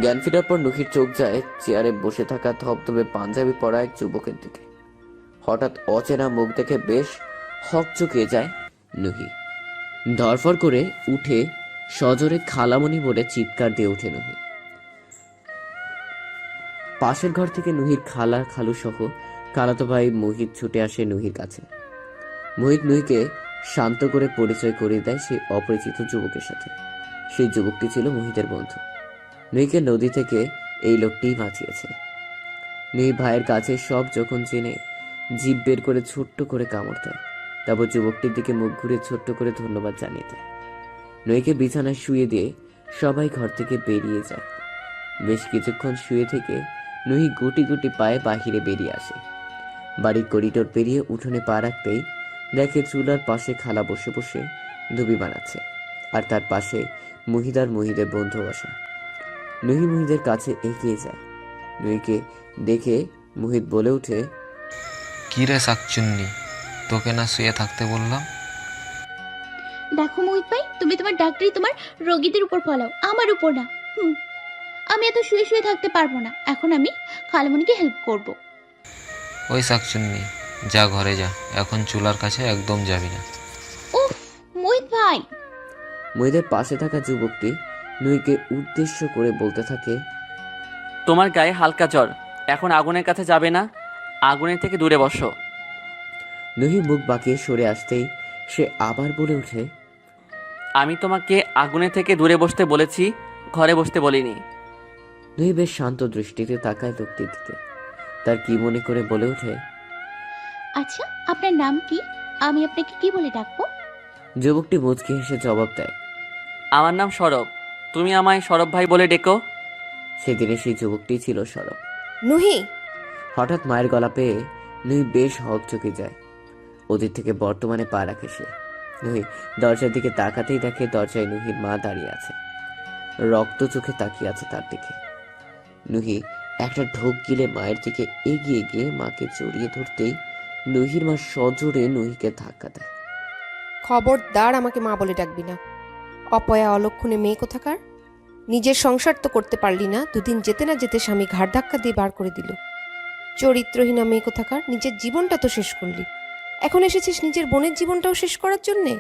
জ্ঞান ফেরার পর নুহির চোখ যায় চেয়ারে বসে থাকা ধবধবে পাঞ্জাবি পরা এক যুবকের দিকে। হঠাৎ অচেনা মুখ দেখে বেশ হকচকিয়ে যায় নুহি। ধরফর করে উঠে সজোরে খালামণি বলে চিৎকার দিয়ে ওঠে নুহি। পাশের ঘর থেকে নুহির খালা খালু সহ খালাতো ভাই মোহিত ছুটে আসে নুহির কাছে। মোহিত নুহিকে শান্ত করে পরিচয় করিয়ে দেয় সেই অপরিচিত যুবকের সাথে। সেই যুবকটি ছিল মোহিতের বন্ধু। নুহিকে নদী থেকে এই লোকটিই বাঁচিয়েছে। নুহি ভাইয়ের কাছে সব যখন চেনে জিভ বের করে ছোট্ট করে কামড় দেয়। তারপর যুবকটির দিকে মুখ ঘুরে ছোট্ট করে ধন্যবাদ জানিয়ে দেয়। নুহিকে বিছানায় শুয়ে দিয়ে সবাই ঘর থেকে বেরিয়ে যায়। বেশ কিছুক্ষণ শুয়ে থেকে নুহি গুটি গুটি পায়ে বাহিরে বেরিয়ে আসে। বাড়ির করিডোর পেরিয়ে উঠোনে পা রাখতেই দেখে চুলার পাশে খালা বসে বসে ধুবি বানাচ্ছে, আর তার পাশে মুহিদার মুহিদের বন্ধু বসা। নুহি মুহিদের কাছে এগিয়ে যায়। নুহিকে দেখে মুহিত বলে ওঠে, কি রে শাকচুন্নি, তোকে না শুয়ে থাকতে বললাম? দেখো মোহিত ভাই, তুমি তোমার ডাক্তারি তোমার রোগীদের উপর ফলাও, আমার উপর না। আমি এত শুয়ে শুয়ে থাকতে পারবো না। এখন আমি খালামণিকে হেল্প করব। ওই শাকচুন্নি, যা ঘরে যা, এখন চুলার কাছে একদম যাবি না। উফ মোহিত ভাই। মুহিদের পাশে থাকা যুবকটি নুহিকে উদ্দেশ্য করে বলতে থাকে, তোমার গায়ে হালকা জ্বর, এখন আগুনের কাছে যাবে না, আগুনের থেকে দূরে বসো। নুহি মুখ বাঁকিয়ে সরে আসতেই সে আবার বলে ওঠে, আমি তোমাকে আগুনের থেকে দূরে বসতে বলেছি, ঘরে বসতে বলিনি। নুহি বেশ শান্ত দৃষ্টিতে তাকায় লোকটির দিকে। তার কি মনে করে বলে ওঠে, আচ্ছা, আপনার নাম কি? আমি আপনাকে কি বলে ডাকবো? যুবকটি মুচকি হেসে জবাব দেয়, আমার নাম সৌরভ, তুমি আমায় সৌরভ ভাই বলে ডেকো। সেদিনে সেই যুবকটি ছিল সরব। নুহি, হঠাৎ মায়ের গলা পেয়ে নুহি বেশ হকচকে যায়। অতীত থেকে বর্তমানে পা রাখে সে। নুহি দরজার দিকে তাকাতেই দেখে দরজায় নুহির মা দাঁড়িয়ে আছে, রক্ত চোখে তাকিয়ে আছে তার দিকে। নুহি একটা ঢোক গিলে মায়ের দিকে এগিয়ে গিয়ে মাকে জড়িয়ে ধরতেই নুহির মা সজোরে নুহিকে ধাক্কা দেয়। খবরদার আমাকে মা বলে ডাকবি না। অপয়া অলক্ষণে মেয়ে কোথাকার। নিজের সংসার তো করতে পারলি না, দুদিন যেতে না যেতে স্বামী ঘাড় ধাক্কা দিয়ে বার করে দিল। চরিত্রহীনা মেয়ে কোথাকার, নিজের জীবনটা তো শেষ করলি, এখন এসেছিস নিজের বোনের জীবনটাও শেষ করার জন্যে।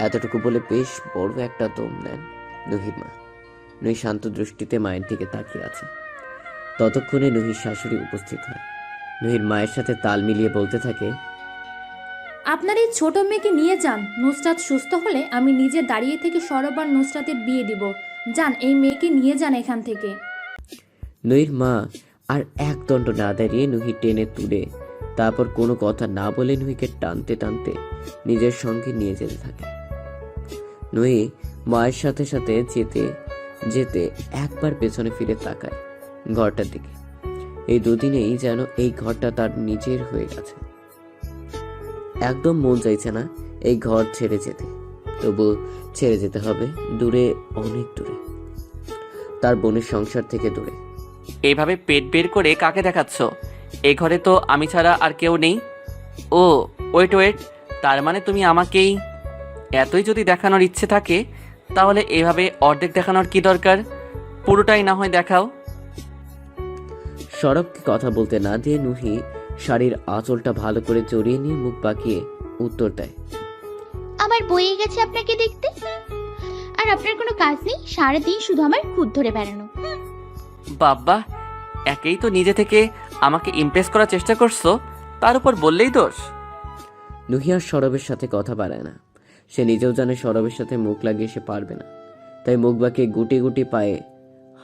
এতটুকু বলে বেশ বড় একটা দম নেন নুহির মা। নুহি শান্ত দৃষ্টিতে মায়ের দিকে তাকিয়ে আছে। ততক্ষণে নুহির শাশুড়ি উপস্থিত হয়। নুহির মায়ের সাথে তাল মিলিয়ে বলতে থাকে, আপনার এই ছোট মেয়েকে নিয়ে যান। নুসরাত সুস্থ হলে আমি নিজে দাঁড়িয়ে থেকে সৌরভ আর নুসরাতের বিয়ে দিব। যান, এই মেয়েকে নিয়ে যান এখান থেকে। নুহির মা আর এক দণ্ড না দাঁড়িয়ে নুহি টেনে তুলে তারপর কোনো কথা না বলে নুহিকে টানতে টানতে নিজের সঙ্গে নিয়ে যেতে থাকে। নুহি মায়ের সাথে সাথে যেতে যেতে একবার পেছনে ফিরে তাকায় ঘরটার দিকে। এই দুদিনেই যেন এই ঘরটা তার নিজের হয়ে গেছে। একদম মন চাইছে না এই ঘর ছেড়ে যেতে, তবু ছেড়ে যেতে হবে, দূরে, অনেক দূরে, তার বোনের সংসার থেকে দূরে। এইভাবে পেট বের করে কাকে দেখাচ্ছ? এই ঘরে তো আমি ছাড়া আর কেউ নেই। ও ওয়েট ওয়েট, তার মানে তুমি আমাকেই? এতই যদি দেখানোর ইচ্ছে থাকে তাহলে এভাবে অর্ধেক দেখানোর কি দরকার? পুরোটাই না হয় দেখাও। সরবকে কথা বলতে না দিয়ে নুহি শাড়ির আঁচলটা ভালো করে জড়িয়ে নিয়ে মুখ বাঁকিয়ে উত্তর দেয়, আমার বয়ে গেছে আপনাকে দেখতে। আর আপনার কোনো কাজ নেই, সারাদিন শুধু আমার খুদ ধরে বেড়ানো। বাব্বা, একেই তো নিজে থেকে আমাকে ইমপ্রেস করার চেষ্টা করছো, তার উপর বললেই দোষ। নুহি আর সরবের সাথে কথা বাড়ায় না। সে নিজেও জানে সরবের সাথে মুখ লাগিয়ে সে পারবে না, তাই মুখ বাঁকিয়ে গুটি গুটি পায়ে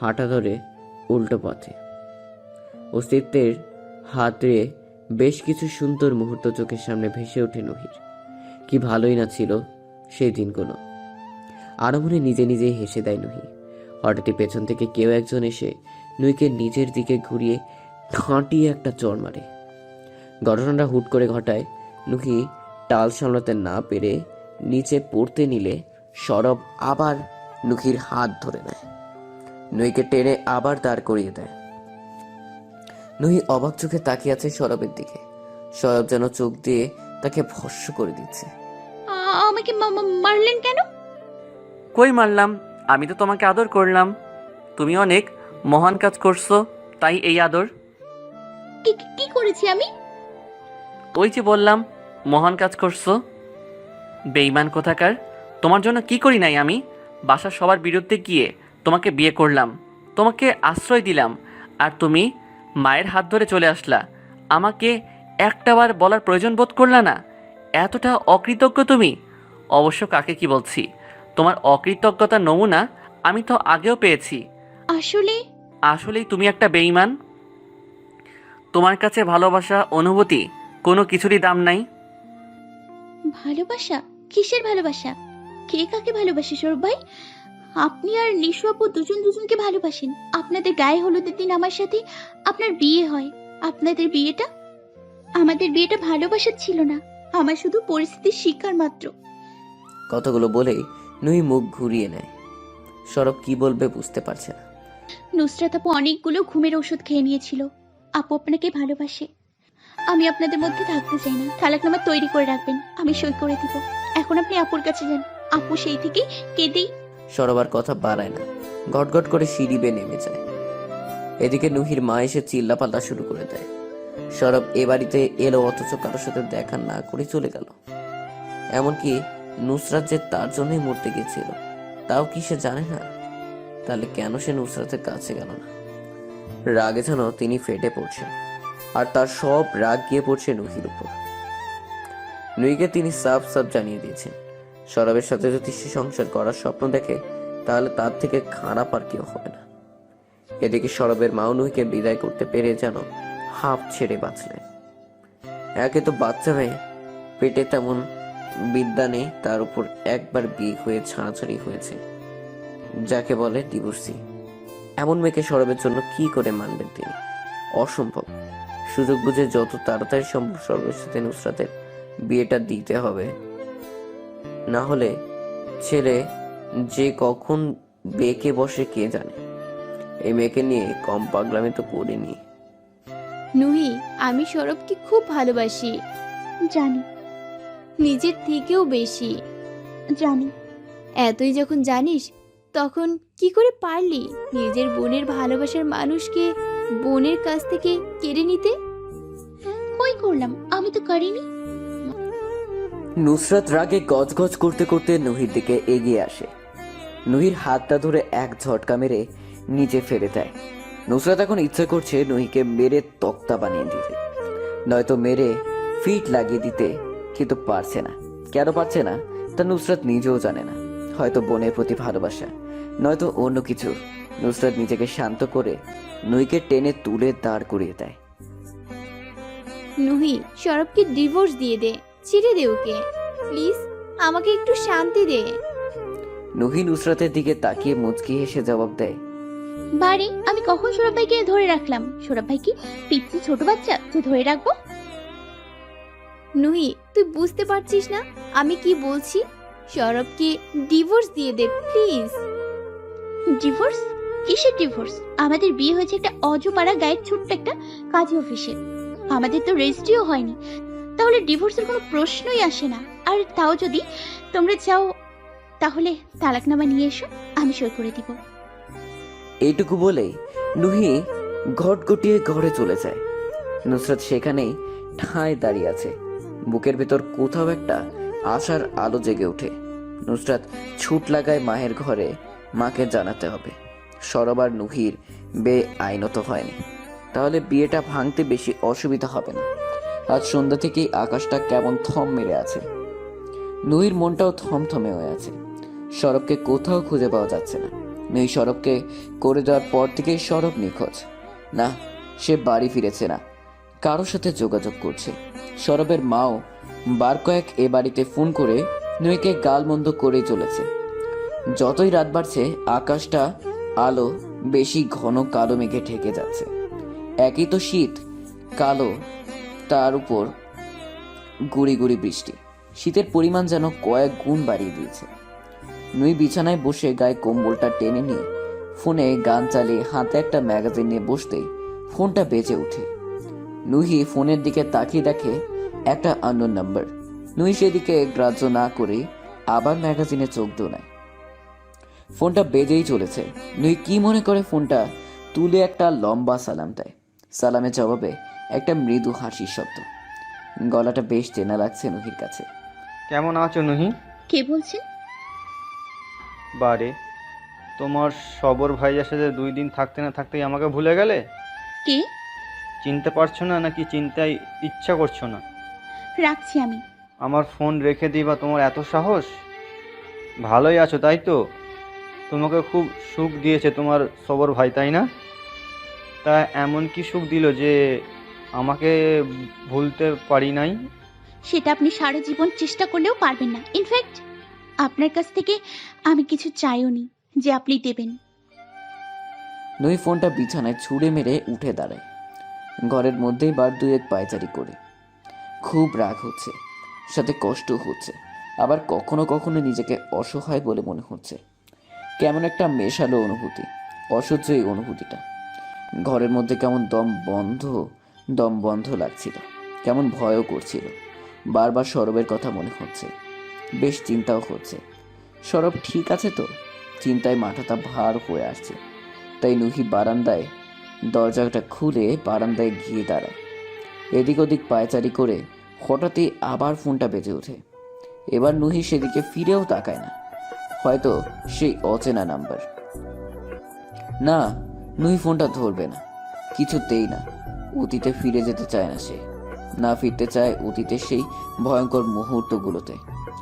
হাঁটা ধরে উল্টো পথে। অস্তিত্বের হাত ধরে বেশ কিছু সুন্দর মুহূর্ত চোখের সামনে ভেসে ওঠে নুহির। কি ভালোই না ছিল সেই দিনগুলো। আরো মনে নিজে নিজেই হেসে দেয় নুহি। হঠাৎই পেছন থেকে কেউ একজন এসে নুহিকে নিজের দিকে ঘুরিয়ে ঠাঁটিয়ে একটা চড় মারে। ঘটনাটা হুট করে ঘটায়। নুহি টাল সামলাতে না পেরে নিচে পড়তে নিলে সরব আবার নুহির হাত ধরে নেয়, নুহিকে টেনে আবার দাঁড় করিয়ে দেয়। নুহি অবাক চোখে তাকিয়ে আছে সরবের দিকে। সরব যেন চোখ দিয়ে তাকে ভস্ম করে দিচ্ছে। আমাকে মারলেন কেন? কই মারলাম? আমি তো তোমাকে আদর করলাম। তুমি অনেক মহান কাজ করছো, তাই এই আদর। কি করেছি আমি? ওই যে বললাম, মহান কাজ করছো। বেঈমান কোথাকার, তোমার জন্য কি করি নাই আমি? বাসার সবার বিরুদ্ধে গিয়ে তোমাকে বিয়ে করলাম, তোমাকে আশ্রয় দিলাম, আর তুমি মায়ের হাত ধরে চলে আসলা। আমাকে একটাবার বলার প্রয়োজন বোধ করলা না? এতটা অকৃতজ্ঞ তুমি? অবশ্য কাকে কি বলছি, তোমার অকৃতজ্ঞতার নমুনা আমি তো আগেও পেয়েছি। আসলেই তুমি একটা বেঈমান। তোমার কাছে ভালোবাসা, অনুভূতি কোনো কিছুরই দাম নাই। ভালোবাসা? কিসের ভালোবাসা? কে কাকে ভালোবাসে সৌরভ ভাই? আপনি আর নিশু আপু দুজন দুজনকে ভালোবাসেন। আপনাদের গায়ে হলুদের দিন আমার সাথে আপনার বিয়ে হয়। আপনাদের বিয়েটা, আমাদের বিয়েটা ভালোবাসা ছিল না, আমার শুধু পরিস্থিতির শিকার মাত্র। কতগুলো বলেই নুহি মুখ ঘুরিয়ে নেয়। সরব কি বলবে বুঝতে পারছে না। নুসরাত আপু অনেকগুলো ঘুমের ওষুধ খেয়ে নিয়েছিল। আপু আপনাকে ভালোবাসে। আমি আপনাদের মধ্যে থাকতে চাই না। তালাকনামা তৈরি করে রাখবেন, আমি সই করে দিব। এখন আপনি আপুর কাছে যান। আপু সেই থেকে কেঁদেই। সরব আর কথা বাড়ায় না, গটগট করে সিঁড়ি বেয়ে নেমে যায়। এদিকে নুহির মা এসে চিল্লাপাল্লা শুরু করে দেয়। সরব এ বাড়িতে এলো অথচ কারোর সাথে দেখা না করে চলে গেল। এমনকি নুসরাত যে তার জন্যই মরতে গেছিল তাও কি সে জানে না? তাহলে কেন সে নুসরাতের কাছে গেল না? রাগে যেন তিনি ফেটে পড়ছেন, আর তার সব রাগ গিয়ে পড়ছে নুহির উপর। নুহিকে তিনি সাফ সাফ জানিয়ে দিয়েছেন, সরবের সাথে যদি সে সংসার করার স্বপ্ন দেখে তাহলে তার থেকে খারাপ আর কেউ হবে না। এদিকে সরবের মাও নুহিকে বিদায় করতে পেরে যেন হাঁপ ছেড়ে বাঁচলেন। একে তো বাচ্চা মেয়ে, পেটে তেমন বিদ্যা নেই, তার উপর একবার বিয়ে হয়ে ছাড়াছাড়ি হয়েছে, যাকে বলে ডিভোর্সি। এমন মেয়েকে সরবের জন্য কি করে মানবেন তিনি? অসম্ভব। সুযোগ বুঝে যত তাড়াতাড়ি সম্ভব সরবের সাথে নুসরাতের বিয়েটা দিতে হবে, না হলে ছেলে যে কখন বেঁকে বসে কে জানে। এই মেয়েকে নিয়ে কম পাগলামি তো করিনি। নুহি, আমি সৌরভকে খুব ভালোবাসি, জানি নিজের থেকেও বেশি। জানি। এতই যখন জানিস তখন কি করে পারলি নিজের বোনের ভালোবাসার মানুষকে বোনের কাছ থেকে কেড়ে নিতে? কই করলাম? আমি তো করিনি। নুসরাত রাগে গজগজ করতে করতে নুহির দিকে এগিয়ে আসে। নুহির হাতটা ধরে এক ঝটকা মেরে নিচে ফেলে দেয়। নুসরাত এখন ইচ্ছা করছে নুহিকে মেরে তক্তা বানিয়ে দিতে, নয়তো মেরে ফিট লাগিয়ে দিতে, কিন্তু পারছে না। কেন পারছে না তা নুসরাত নিজেও জানে না। হয়তো বোনের প্রতি ভালোবাসা, নয়তো অন্য কিছু। নুসরাত নিজেকে শান্ত করে নুহিকে টেনে তুলে দাঁড় করিয়ে দেয়। নুহি, সরবকে ডিভোর্স দিয়ে দে, ছেড়ে দে ওকে প্লিজ, আমাকে একটু শান্তি দে। নুহি নুসরাতের দিকে তাকিয়ে মুচকি হেসে জবাব দেয়, বাড়ি আমি কখন সৌরভ ভাইকে ধরে রাখলাম? সৌরভ ভাই কি পিচ্ছি ছোট বাচ্চা যে ধরে রাখবো? নুহি, তুই বুঝতে পারছিস না আমি কি বলছি? সরবকে ডিভোর্স দিয়ে দে প্লিজ। ডিভোর্স? কিসের ডিভোর্স? আমাদের বিয়ে হয়েছে একটা অজপাড়া গায়ের ছোট্ট একটা কাজী অফিসে। আমাদের তো রেজিস্ট্রিও হয়নি, তাহলে ডিভোর্সের কোনো প্রশ্নই আসে না। আর তাও যদি তোমরা চাও তাহলে তালাকনামা নিয়ে এসো, আমি সই করে দিব। এইটুকু বলেই নুহি ঘট গটিয়ে ঘরে চলে যায়। নুসরাত সেখানেই ঠায় দাঁড়িয়ে আছে। বুকের ভেতর কোথাও একটা আশার আলো জেগে ওঠে। নুসরাত ছুট লাগায় মায়ের ঘরে, মাকে জানাতে হবে সরব আর নুহির বেআইনত হয়নি, তাহলে বিয়েটা ভাঙতে বেশি অসুবিধা হবে না। আজ সন্ধ্যা থেকেই আকাশটা কেমন থম মেরে আছে, নুহির মনটাও থমথমে হয়ে আছে। সরবকে কোথাও খুঁজে পাওয়া যাচ্ছে না। নুহি সরবকে করে দেওয়ার পর থেকেই সরব নিখোঁজ। না, সে বাড়ি ফিরেছে না, কারোর সাথে যোগাযোগ করছে। সরবের মাও বার কয়েক এ বাড়িতে ফোন করে নুহিকে গালমন্দ করেই চলেছে। যতই রাত বাড়ছে আকাশটা আলো বেশি ঘন কালো মেঘে ঢেকে যাচ্ছে। একই তো শীত, কালো, তার উপর গুড়ি গুড়ি বৃষ্টি। শীতের পরিমাণ যেন কয়েক গুণ বাড়িয়ে দিয়েছে। নুই বিছানায় বসে গায়ে কম্বলটা টেনে নিয়ে ফোনে গান চালিয়ে হাতে একটা ম্যাগাজিন নিয়ে বসতেই ফোনটা বেজে ওঠে। নুহি ফোনের দিকে তাকিয়ে দেখে একটা আননোন নাম্বার। নুহি সেদিকে গ্রাহ্য না করে আবার ম্যাগাজিনে চোখ ডোনায়। ফোনটা বেজেই চলেছে। নুহি কি মনে করে ফোনটা তুলে একটা লম্বা সালাম দেয়। সালামের জবাবে একটা মৃদু হাসির শব্দ। গলাটা বেশ চেনা লাগছে নুহির কাছে। কেমন আছো নুহি? কে বলছেন? বারে, তোমার সবর ভাইয়ের সাথে 2 দিন থাকতে না থাকতেই আমাকে ভুলে গেলে? কে? চিনতে পারছো না নাকি চিন্তায় ইচ্ছা করছো না? রাখছি আমি। আমার ফোন রেখে দিবা তোমার এত সাহস? ভালোই আছো তাই তো? তোমাকে খুব সুখ দিয়েছে তোমার সবর ভাই, তাই না? তা এমন কি সুখ দিল যে আমাকে ভুলতে পারি নাই? সেটা আপনি সারা জীবন চেষ্টা করলেও পারবেন না। ইনফ্যাক্ট আপনার কাছ থেকে আমি কিছু চাইও নি যে আপনি দেবেন। নুই ফোনটা বিছানায় ছুঁড়ে মেরে উঠে দাঁড়ায়। ঘরের মধ্যেই বার দুয়েক পায়চারি করে। খুব রাগ হচ্ছে, সাথে কষ্ট হচ্ছে, আবার কখনো কখনো নিজেকে অসহায় বলে মনে হচ্ছে। কেমন একটা মেশালো অনুভূতি, অসহ্য এই অনুভূতিটা। ঘরের মধ্যে কেমন দম বন্ধ লাগছিল, কেমন ভয়ও করছিল। বারবার সরবের কথা মনে হচ্ছে, বেশ চিন্তাও হচ্ছে। সরব ঠিক আছে তো? চিন্তায় মাথাটা ভার হয়ে আসছে। তাই নুহি বারান্দায় দরজাটা খুলে বারান্দায় গিয়ে দাঁড়ায়। এদিক ওদিক পায়চারি করে হঠাৎই আবার ফোনটা বেজে ওঠে। এবার নুহি সেদিকে ফিরেও তাকায় না, হয়তো সেই অচেনা নাম্বার। না, নুহি ফোনটা ধরবে না, কিছুতেই না। অতীতে ফিরে যেতে চায় না সে, না ফিরতে চায় অতীতের সেই ভয়ঙ্কর মুহূর্তগুলোতে।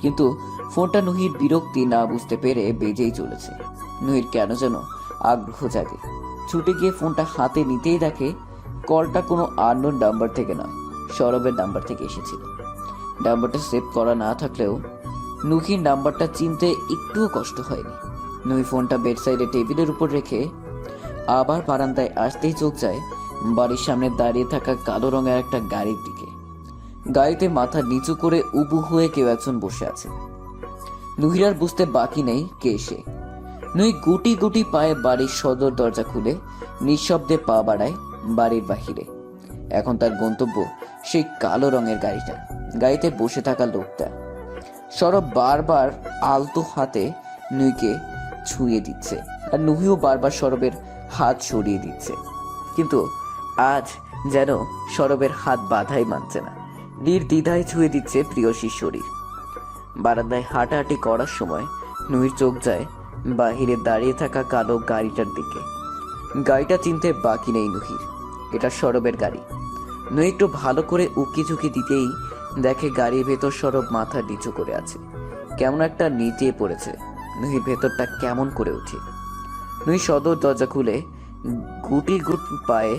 কিন্তু ফোনটা নুহির বিরক্তি না বুঝতে পেরে বেজেই চলেছে। নুহির কেন যেন আগ্রহ জাগে। ছুটে গিয়ে ফোনটা হাতে নিতেই দেখে কলটা কোনো আননোন নাম্বার থেকে নয়, সরবের নাম্বার থেকে এসেছিল। নাম্বারটা সেভ করা না থাকলেও নুহির নাম্বারটা চিনতে একটুও কষ্ট হয়নি। নুহি ফোনটা বেড সাইডে টেবিলের উপর রেখে আবার বারান্দায় আসতেই চোখ যায় বাড়ির সামনে দাঁড়িয়ে থাকা কালো রঙের একটা গাড়ির দিকে। গাড়িতে মাথা নিচু করে উবু হয়ে কেউ একজন বসে আছে। নুহির আর বুঝতে বাকি নেই কে সে। নুহি গুটি গুটি পায়ে বাড়ির সদর দরজা খুলে নিঃশব্দে পা বাড়ায় বাড়ির বাহিরে। এখন তার গন্তব্য সেই কালো রঙের গাড়িটা, গাড়িতে বসে থাকা লোকটা। সরব বারবার আলতো হাতে নুহিকে ছুঁয়ে দিচ্ছে, আর নুহিও বারবার সরবের হাত সরিয়ে দিচ্ছে। কিন্তু আজ যেন সরবের হাত বাধাই মানছে না, নির্দ্বিধায় ছুঁয়ে দিচ্ছে প্রিয়সীর শরীর। বারান্দায় হাঁটাহাঁটি করার সময় নুহির চোখ যায় বাহিরে দাঁড়িয়ে থাকা কালো গাড়িটার দিকে। গাড়িটা চিনতে বাকি নেই নুহির। এটা সরবের গাড়ি। নুহি একটু ভালো করে উকি ঝুঁকি দিতেই দেখে গাড়ির ভেতর সরব মাথা নিচু করে আছে, কেমন একটা নিচে পড়েছে। নুহির ভেতরটা কেমন করে উঠে। নুহি সদর দরজা খুলে গুটি পায়ে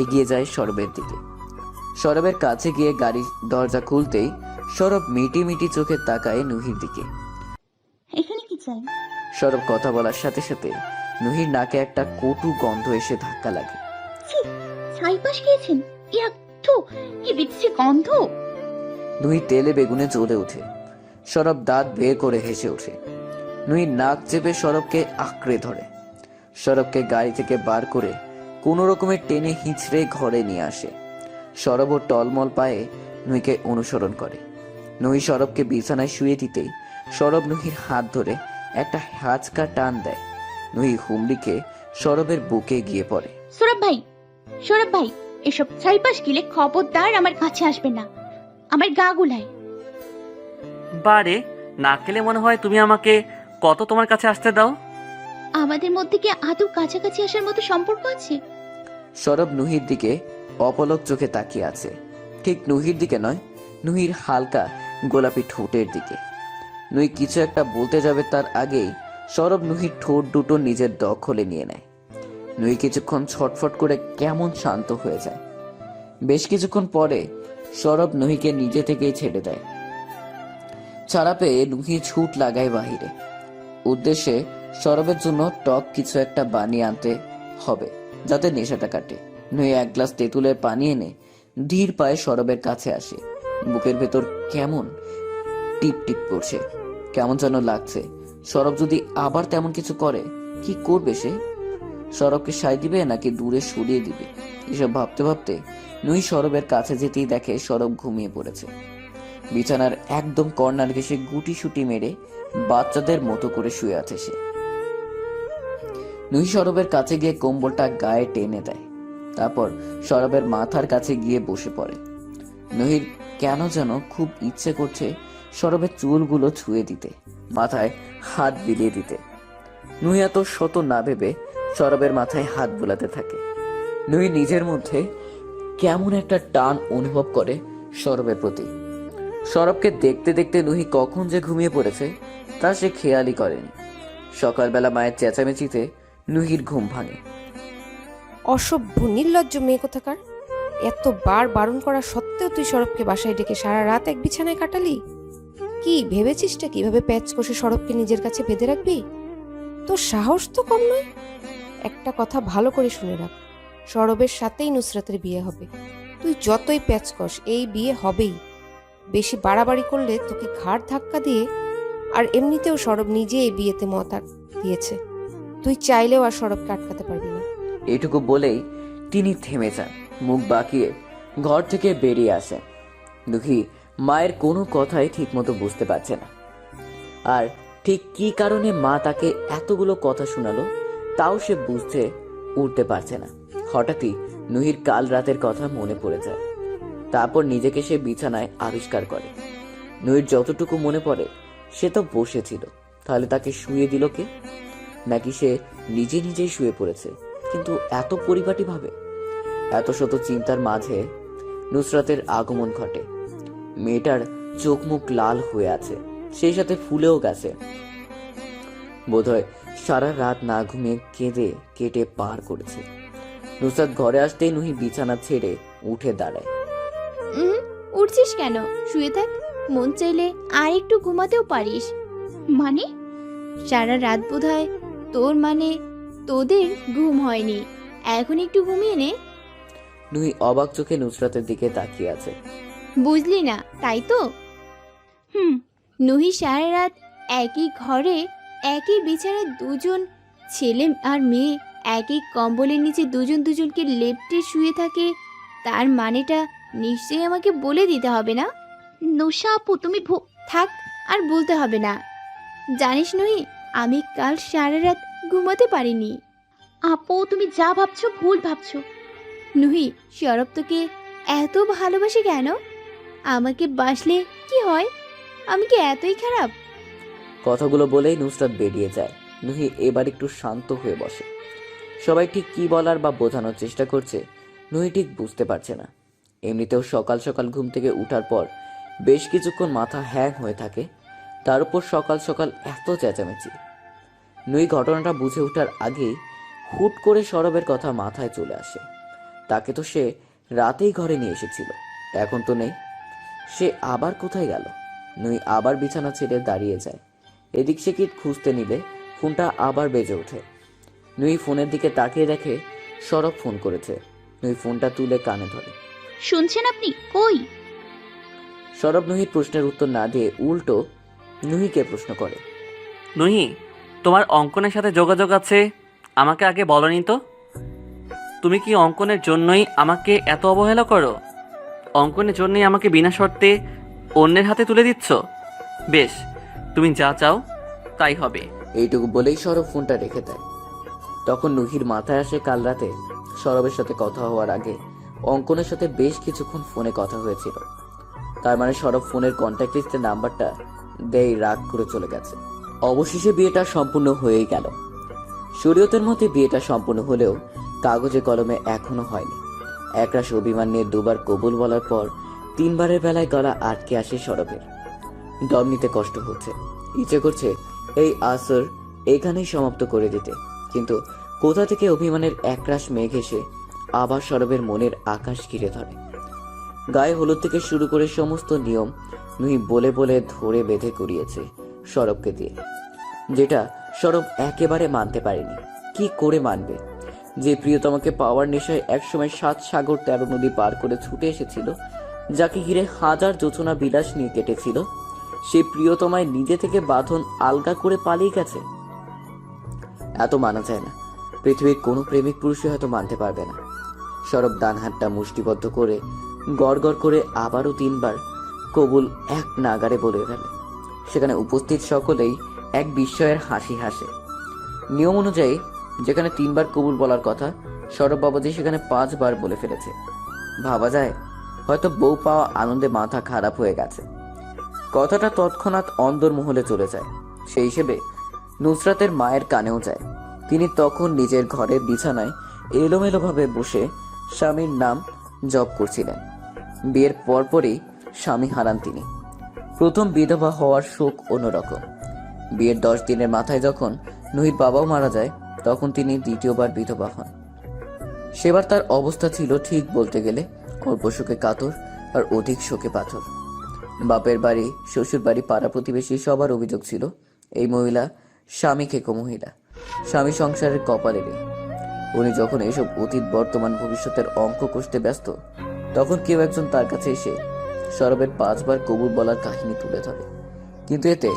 এগিয়ে যায় সরবের দিকে। সরবের কাছে গিয়ে গাড়ির দরজা খুলতেই সরব মিটি মিটি চোখে তাকায় নুহির দিকে। এখানে কি চাই? সরব কথা বলার সাথে সাথে নুহির নাকে একটা কটু গন্ধ এসে ধাক্কা লাগে। ছি, ছাইপাশ খেয়েছেন? ইয়াক, থু, কি বিচ্ছি গন্ধ। নুহি তেলে বেগুনে জ্বলে ওঠে। সরব দাঁত বের করে হেসে ওঠে। নুহি নাক চেপে সরবকে আঁকড়ে ধরে। সরবকে গাড়ি থেকে বার করে কোনো রকমের টেনে হিঁচড়ে ঘরে নিয়ে আসে। সরব ও টলমল পায়ে নুহিকে অনুসরণ করে। নুহি সরবকে বিছানায় শুয়ে দিতেই সরব নুহির হাত ধরে একটা হাঁচকা টান দেয়। নুহি হুমড়িকে সরবের বুকে গিয়ে পড়ে। সৌরভ ভাই, এসব ছাইপাশ গিলে খবরদার আমার কাছে আসবেন না, আমার গা গুলায়। বারে না খেলে মনে হয় তুমি আমাকে কত তোমার কাছে আসতে দাও। আমাদের মধ্যে কি আদৌ কাছাকাছি আসার মতো সম্পর্ক আছে? সরব নুহির দিকে অপলক চোখে তাকিয়ে আছে। ঠিক নুহির দিকে নয়, নুহির হালকা গোলাপি ঠোঁটের দিকে। নুহি কিছু একটা বলতে যাবে তার আগেই সরব নুহির ঠোঁট দুটো নিজের দখলে নিয়ে নেয়। নুহি কিছুক্ষণ ছটফট করে কেমন শান্ত হয়ে যায়। বেশ কিছুক্ষণ পরে সরব নুহিকে নিজে থেকেই ছেড়ে দেয়। ছাড়া পেয়ে নুহি ছুট লাগায় বাহিরে। উদ্দেশ্যে সরবের জন্য টক কিছু একটা বানিয়ে আনতে হবে যাতে নেশাটা কাটে। নুহি এক গ্লাস তেঁতুলের পানি এনে ধীর পায়ে সরবের কাছে আসে। বুকের ভেতর কেমন টিপ টিপ করছে, কেমন যেন লাগছে। সরব যদি আবার তেমন কিছু করে, কি করবে সে? সরবকে সায় দিবে নাকি দূরে সরিয়ে দিবে? এসব ভাবতে ভাবতে নুহি সরবের কাছে যেতেই দেখে সরব ঘুমিয়ে পড়েছে। বিছানার একদম কর্নার ঘেঁষে গুটি সুটি মেরে বাচ্চাদের মতো করে শুয়ে আছে সে। নুহি সরবের কাছে গিয়ে কম্বলটা গায়ে টেনে দেয়। তারপর সরবের মাথার কাছে গিয়ে বসে পড়ে। নুহির কেন যেন খুব ইচ্ছে করছে সরবের চুলগুলো ছুঁয়ে দিতে, মাথায় হাত বিলিয়ে দিতে। নুহি এত শত না ভেবে সরবের মাথায় হাত বোলাতে থাকে। নুহি নিজের মধ্যে কেমন একটা টান অনুভব করে সরবের প্রতি। সরবকে দেখতে দেখতে নুহি কখন যে ঘুমিয়ে পড়েছে তা সে খেয়ালই করেনি। সকালবেলা মায়ের চেঁচামেচিতে নুহির ঘুম ভাঙে। অসভ্য নির্লজ্জ মেয়ে কোথাকার! এতবার বারণ করা সত্ত্বেও তুই সরবকে বাসায় ডেকে সারা রাত এক বিছানায় কাটালি। কি ভেবেছিসটা কিভাবে প্যাচ কষে সরবকে নিজের কাছে বেঁধে রাখবি? তোর সাহস তো কম নয়। একটা কথা ভালো করে শুনে রাখ, সরবের সাথেই নুসরাতের বিয়ে হবে। তুই যতই প্যাচ কষ, এই বিয়ে হবেই। বেশি বাড়াবাড়ি করলে তোকে ঘাড় ধাক্কা দিয়ে, আর এমনিতেও সরব নিজে এই বিয়েতে মত দিয়েছে। তুই চাইলেও আর সরবকে আটকাতে পারবি না। এটুকু বলেই তিনি থেমে যান, মুখ বাঁকিয়ে ঘর থেকে বেরিয়ে আসেন। দুঃখী মায়ের কোনো কথাই ঠিকমতো বুঝতে পারছে না, আর ঠিক কি কারণে মা তাকে এতগুলো কথা শোনালো তাও সে বুঝতে উঠতে পারছে না। হঠাৎই নুহির কাল রাতের কথা মনে পড়ে যায়। তারপর নিজেকে সে বিছানায় আবিষ্কার করে। নুহির যতটুকু মনে পড়ে সে তো বসেছিল, তাহলে তাকে শুয়ে দিল কে? নাকি সে নিজে নিজেই শুয়ে পড়েছে, কিন্তু এত পরিপাটি ভাবে? এত শত চিন্তার মাঝে নুসরাতের আগমন ঘটে। মেয়েটার চোখ মুখ লাল হয়ে আছে, সেই সাথে ফুলেও গেছে। বোধহয় সারা রাত না ঘুমিয়ে কেঁদে কেটে পার করেছে। নুসরাত ঘরে আসতেই নুহি বিছানা ছেড়ে উঠে দাঁড়ায়। উঠছিস কেন? শুয়ে থাক, মন চাইলে আর একটু ঘুমাতেও পারিস। মানে? সারা রাত বোধহয় তোদের ঘুম হয়নি, এখন একটু ঘুমিয়ে নে। নুহি অবাক চোখে নুসরাতের দিকে তাকিয়ে আছে। বুঝলি না তাই তো? হুম। নুহি সারা রাত একই ঘরে একই বিছানায় দুজন ছেলে আর মেয়ে একই কম্বলের নিচে দুজন দুজনকে লেপ্টে শুয়ে থাকে, তার মানেটা নিশ্চয়ই আমাকে বলে দিতে হবে না? নৌশা আপু, তুমি থাক, আর বলতে হবে না। জানিস নুহি, আমি কাল সারা রাত ঘুমাতে পারিনি। আপু, তুমি যা ভাবছো ভুল ভাবছো। নুহি, সরব তোকে এত ভালোবাসে কেন? আমাকে বাসলে কি হয়? আমি কি এতই খারাপ? কথাগুলো বলেই নুসরাত বেরিয়ে যায়। নুহি এবার একটু শান্ত হয়ে বসে। সবাই ঠিক কী বলার বা বোঝানোর চেষ্টা করছে নুহি ঠিক বুঝতে পারছে না। এমনিতেও সকাল সকাল ঘুম থেকে উঠার পর বেশ কিছুক্ষণ মাথা হ্যাং হয়ে থাকে, তার উপর সকাল সকাল এত চেঁচামেচি। নুহি ঘটনাটা বুঝে ওঠার আগেই হুট করে সরবের কথা মাথায় চলে আসে। তাকে তো সে রাতেই ঘরে নিয়ে এসেছিল, এখন তো নেই। সে আবার কোথায় গেল? নুই আবার বিছানা ছেড়ে দাঁড়িয়ে যায়। এদিক সেদিক খুঁজতে নিলে ফোনটা আবার বেজে ওঠে। নুই ফোনের দিকে তাকিয়ে দেখে সরব ফোন করেছে। নুই ফোনটা তুলে কানে ধরে। শুনছেন আপনি? কই? সরব নুহির প্রশ্নের উত্তর না দিয়ে উল্টো নুহিকে প্রশ্ন করে। নুহি, তোমার অঙ্কনের সাথে যোগাযোগ আছে, আমাকে আগে বলনি তো? তুমি কি অঙ্কনের জন্যই আমাকে এত অবহেলা করো? অঙ্কনের জন্যই আমাকে বিনা শর্তে অন্যের হাতে তুলে দিচ্ছ? বেশ, তুমি যা চাও তাই হবে। এইটুকু বলেই সরব ফোনটা রেখে দেয়। তখন নুহির মাথায় আসে কাল রাতে সরবের সাথে কথা হওয়ার আগে অঙ্কনের সাথে বেশ কিছুক্ষণ ফোনে কথা হয়েছিল। তার মানে সরব ফোনের কন্ট্যাক্ট লিস্টের নাম্বারটা দেয় রাগ করে চলে গেছে। অবশেষে বিয়েটা সম্পূর্ণ হয়েই গেল। শরীয়তের মতে বিয়েটা সম্পূর্ণ হলেও কাগজে কলমে এখনো হয়নি। একরাশ অভিমান নিয়ে দুবার কবুল বলার পর তিনবারের বেলায় গলা আটকে আসে সরবের। দম নিতে কষ্ট হচ্ছে, ইচ্ছে করছে এই আসর এখানেই সমাপ্ত করে দিতে, কিন্তু কোথা থেকে অভিমানের একরাশ মেঘ এসে আবার সরবের মনের আকাশ ঘিরে ধরে। গায়ে হলুদ থেকে শুরু করে সমস্ত নিয়ম নুই বলে বলে ধরে বেঁধে করিয়েছে সরবকে দিয়ে, যেটা সরব একেবারে মানতে পারেনি। কি করে মানবে? যে প্রিয়তমাকে পাওয়ার নেশায় একসময় 7 সাগর 13 নদী পার করে ছুটে এসেছিল, যাকে ঘিরে হাজার যোচনা বিলাস নিয়ে কেটেছিল, সেই প্রিয়তমায় নিজে থেকে বাঁধন আলগা করে পালিয়ে গেছে। এত মানা যায় না। পৃথিবীর কোনো প্রেমিক পুরুষই হয়তো মানতে পারবে না। সরব ডান হাতটা মুষ্টিবদ্ধ করে গড় গড় করে আবারও 3 বার কবুল এক নাগারে বলে ফেলে। সেখানে উপস্থিত সকলেই এক বিস্ময়ের হাসি হাসে। নিয়ম অনুযায়ী যেখানে 3 বার কবুল বলার কথা, সরব বাবাজি সেখানে 5 বার বলে ফেলেছে। ভাবা যায় হয়তো বউ পাওয়া আনন্দে মাথা খারাপ হয়ে গেছে। কথাটা তৎক্ষণাৎ অন্দরমহলে চলে যায়। সেই হিসেবে নুসরাতের মায়ের কানেও যায়। তিনি তখন নিজের ঘরের বিছানায় এলোমেলোভাবে বসে স্বামীর নাম জপ করছিলেন। বিয়ের পরপরই স্বামী হারান তিনি। প্রথম বিধবা হওয়ার শোক অন্যরকম। বিয়ের 10 দিনের মাথায় যখন নুহির বাবাও মারা যায়, তখন তিনি দ্বিতীয়বার বিধবা হন। সেবার তার অবস্থা ছিল ঠিক বলতে গেলে অল্প শোকে কাতর আর অধিক শোকে পাথর। বাপের বাড়ি, শ্বশুর বাড়ি, পাড়া প্রতিবেশী সবার অভিযোগ ছিল এই মহিলা স্বামী খেকো মহিলা, স্বামী সংসারের কপালেরই। উনি যখন এসব অতীত বর্তমান ভবিষ্যতের অঙ্ক কষতে ব্যস্ত, তখন কেউ একজন তার কাছে এসে সরবের 5 বার কবুল বলার কাহিনী তুলে ধরে। কিন্তু এতে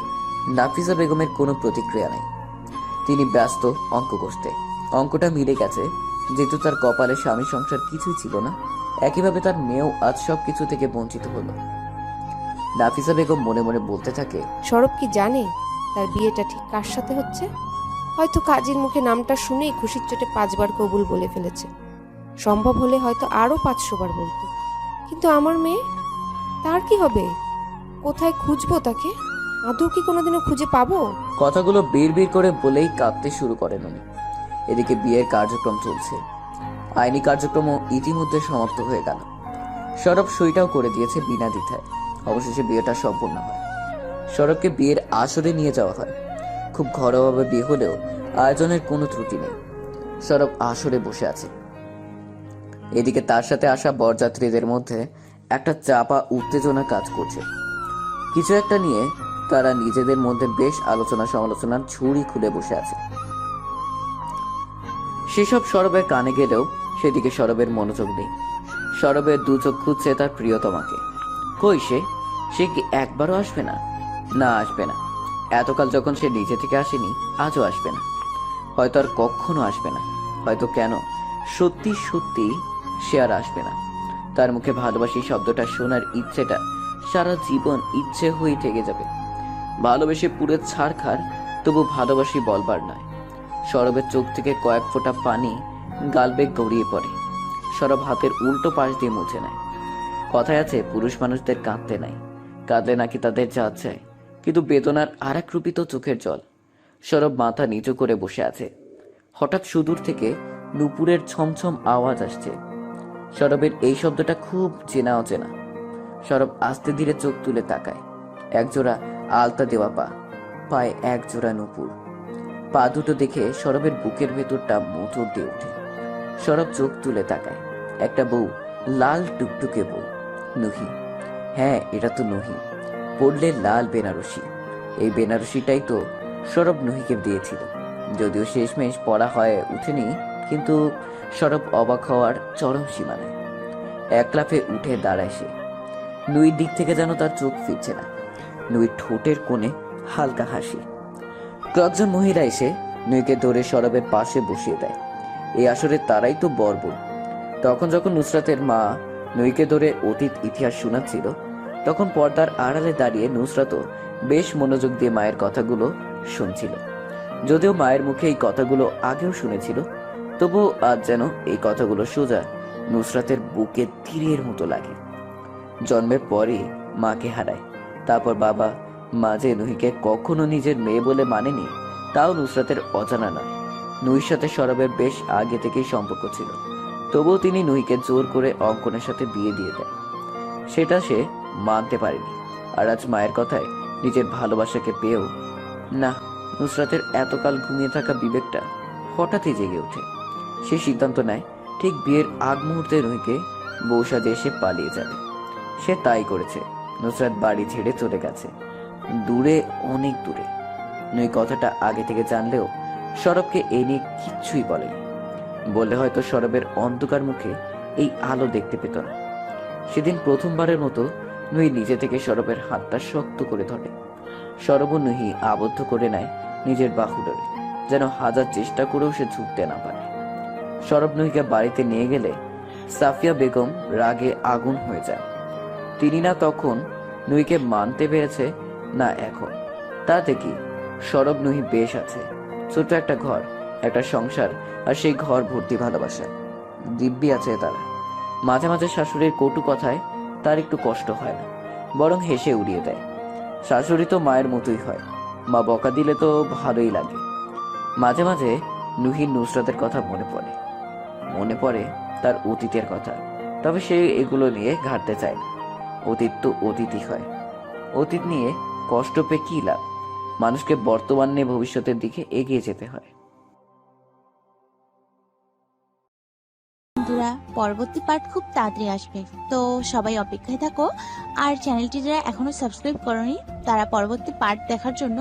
নাফিসা বেগমের কোনো প্রতিক্রিয়া নেই। তিনি ব্যস্ত অঙ্ক কষতে। অঙ্কটা মিলে গেছে, যেহেতু তার কপালে স্বামী সংসার কিছুই ছিল না, একইভাবে তার মেয়েও আজ সব কিছু থেকে বঞ্চিত হলো। নাফিসা বেগম মনে মনে বলতে থাকে, সরব কি জানে তার বিয়েটা ঠিক কার সাথে হচ্ছে? হয়তো কাজীর মুখে নামটা শুনেই খুশির চোটে 5 বার কবুল বলে ফেলেছে। সম্ভব হলে হয়তো আরো 500 বার বলতো। কিন্তু আমার মেয়ে, তার কি হবে? কোথায় খুঁজবো তাকে? আদৌ কি কোনোদিনও খুঁজে পাবো? কথাগুলো বিড় করে বলেই কাঁদতে শুরু করেন উনি। এদিকে বিয়ের কার্যক্রম চলছে। আইনি কার্যক্রমও ইতিমধ্যে সমাপ্ত হয়ে গেল। সরব সইটাও করে দিয়েছে বিনা দ্বিধায়। অবশেষে বিয়েটা সম্পূর্ণ হয়। সরবকে বিয়ের আসরে নিয়ে যাওয়া হয়। খুব ঘরোয়াভাবে বিয়ে হলেও আয়োজনের কোনো ত্রুটি নেই। সরব আসরে বসে আছে। এদিকে তার সাথে আসা বরযাত্রীদের মধ্যে একটা চাপা উত্তেজনা কাজ করছে। কিছু একটা নিয়ে তারা নিজেদের মধ্যে বেশ আলোচনা সমালোচনার ঝুড়ি খুলে বসে আছে। সেসব সরবের কানে গেলেও সেদিকে সরবের মনোযোগ নেই। সরবের 2 চোখ খুঁজছে তার প্রিয়তমাকে। কই সে কি একবারও আসবে না? না, আসবে না। এতকাল যখন সে নিজে থেকে আসেনি, আজও আসবে না। হয়তো আর কখনো আসবে না। হয়তো কেন, সত্যি সত্যি সে আর আসবে না। তার মুখে ভালোবাসি শব্দটা শোনার ইচ্ছেটা সারা জীবন ইচ্ছে হয়ে থেকে যাবে। ভালোবেসে পুরো ছাড়খার, তবু ভালোবাসি বলবার নয়। সরবের চোখ থেকে কয়েক ফোঁটা পানি গালবে গড়িয়ে পড়ে। সরব হাতের উল্টো পাশ দিয়ে মুছে নেয়। কথায় আছে, পুরুষ মানুষদের কাঁদতে নাই, কাঁদলে নাকি তাদের জাত যায়। কিন্তু বেদনার আর এক রূপিত চোখের জল। সরব মাথা নিচু করে বসে আছে। হঠাৎ সুদূর থেকে নুপুরের ছমছম আওয়াজ আসছে। সরবের এই শব্দটা খুব চেনা অচেনা। সরব আস্তে ধীরে চোখ তুলে তাকায়। একজোড়া আলতা দেওয়া পা, পায়ে একজোড়া নুপুর। পা দুটো দেখে সরবের বুকের ভেতরটা মোচড় দিয়ে ওঠে। সরব চোখ তুলে তাকায়। একটা বউ, লাল টুকটুকে বউ, নুহি। হ্যাঁ, এটা তো নুহি, পড়লে লাল বেনারসি। এই বেনারসিটাই তো সরব নুহিকে দিয়েছিল। যদিও শেষমেশ পড়া হয় উঠেনি, কিন্তু সরব অবাক হওয়ার চরম সীমানায়। এক লাফে উঠে দাঁড়ায় সে। নুইর দিক থেকে যেন তার চোখ ফিরছে না। নুইর ঠোঁটের কোণে হালকা হাসি। কয়েকজন মহিলা এসে নুইকে ধরে সরবের পাশে বসিয়ে দেয়। এই আসরে তারাই তো বর্ব। তখন যখন নুসরাতের মা নুইকে ধরে অতীত ইতিহাস শোনাচ্ছিল, তখন পর্দার আড়ালে দাঁড়িয়ে নুসরাতও বেশ মনোযোগ দিয়ে মায়ের কথাগুলো শুনছিল। যদিও মায়ের মুখে এই কথাগুলো আগেও শুনেছিল, তবুও আজ যেন এই কথাগুলো সোজা নুসরাতের বুকে তীরের মতো লাগে। জন্মের পরই মাকে হারায়, তারপর বাবা মা যে নুহিকে কখনো নিজের মেয়ে বলে মানেনি, তাও নুসরাতের অজানা নয়। নুহির সাথে সরবের বেশ আগে থেকেই সম্পর্ক ছিল, তবুও তিনি নুহিকে জোর করে অঙ্কনের সাথে বিয়ে দিয়ে দেয়। সেটা সে মানতে পারেনি। আর আজ মায়ের কথায় নিজের ভালোবাসাকে পেয়েও না, নুসরাতের এতকাল ঘুমিয়ে থাকা বিবেকটা হঠাৎই জেগে ওঠে। সে সিদ্ধান্ত নেয় ঠিক বিয়ের আগ মুহূর্তে নুহিকে বউ সাজে এসে পালিয়ে যাবে। সে তাই করেছে। নুসরাত বাড়ি ছেড়ে চলে গেছে, দূরে, অনেক দূরে। নুই কথাটা আগে থেকে জানলেও সরবকে এ নিয়ে কিচ্ছুই বলেনি। বললে হয়তো সরবের অন্ধকার মুখে এই আলো দেখতে পেত না। সেদিন প্রথমবারের মতো নুই নিজে থেকে সরবের হাতটা শক্ত করে ধরে। সরব ও নুহি আবদ্ধ করে নেয় নিজের বাহুডোরে, যেন হাজার চেষ্টা করেও সে ছুটতে না পারে। সরব নুহিকে বাড়িতে নিয়ে গেলে সাফিয়া বেগম রাগে আগুন হয়ে যায়। তিনি না তখন নুহিকে মানতে পেরেছে, না এখন। তাতে কি, সরব নুহি বেশ আছে, ছোট্ট একটা ঘর, একটা সংসার, আর সেই ঘর ভর্তি ভালোবাসা। দিব্যি আছে তারা। মাঝে মাঝে শাশুড়ির কটু কথায় তার একটু কষ্ট হয় না, বরং হেসে উড়িয়ে দেয়। শাশুড়ি তো মায়ের মতোই হয়, মা বকা দিলে তো ভালোই লাগে। মাঝে মাঝে নুহির নুসরাতের কথা মনে পড়ে তার অতীতের কথা, তবে সে এগুলো নিয়ে ঘাটতে চায় না। অতীত তো অতীতই হয়। অতীত নিয়ে কষ্ট পেয়ে কি লাভ? মানুষকে বর্তমান নিয়ে ভবিষ্যতের দিকে এগিয়ে যেতে হয়। বন্ধুরা, পরবর্তী পার্ট খুব তাড়াতাড়ি আসবে, তো সবাই অপেক্ষায় থাকো। আর চ্যানেলটি যারা এখনো সাবস্ক্রাইব করোনি, তারা পরবর্তী পার্ট দেখার জন্য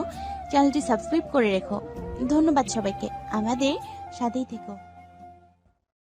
চ্যানেলটি সাবস্ক্রাইব করে রেখো। ধন্যবাদ সবাইকে, আমাদের সাথেই থেকো।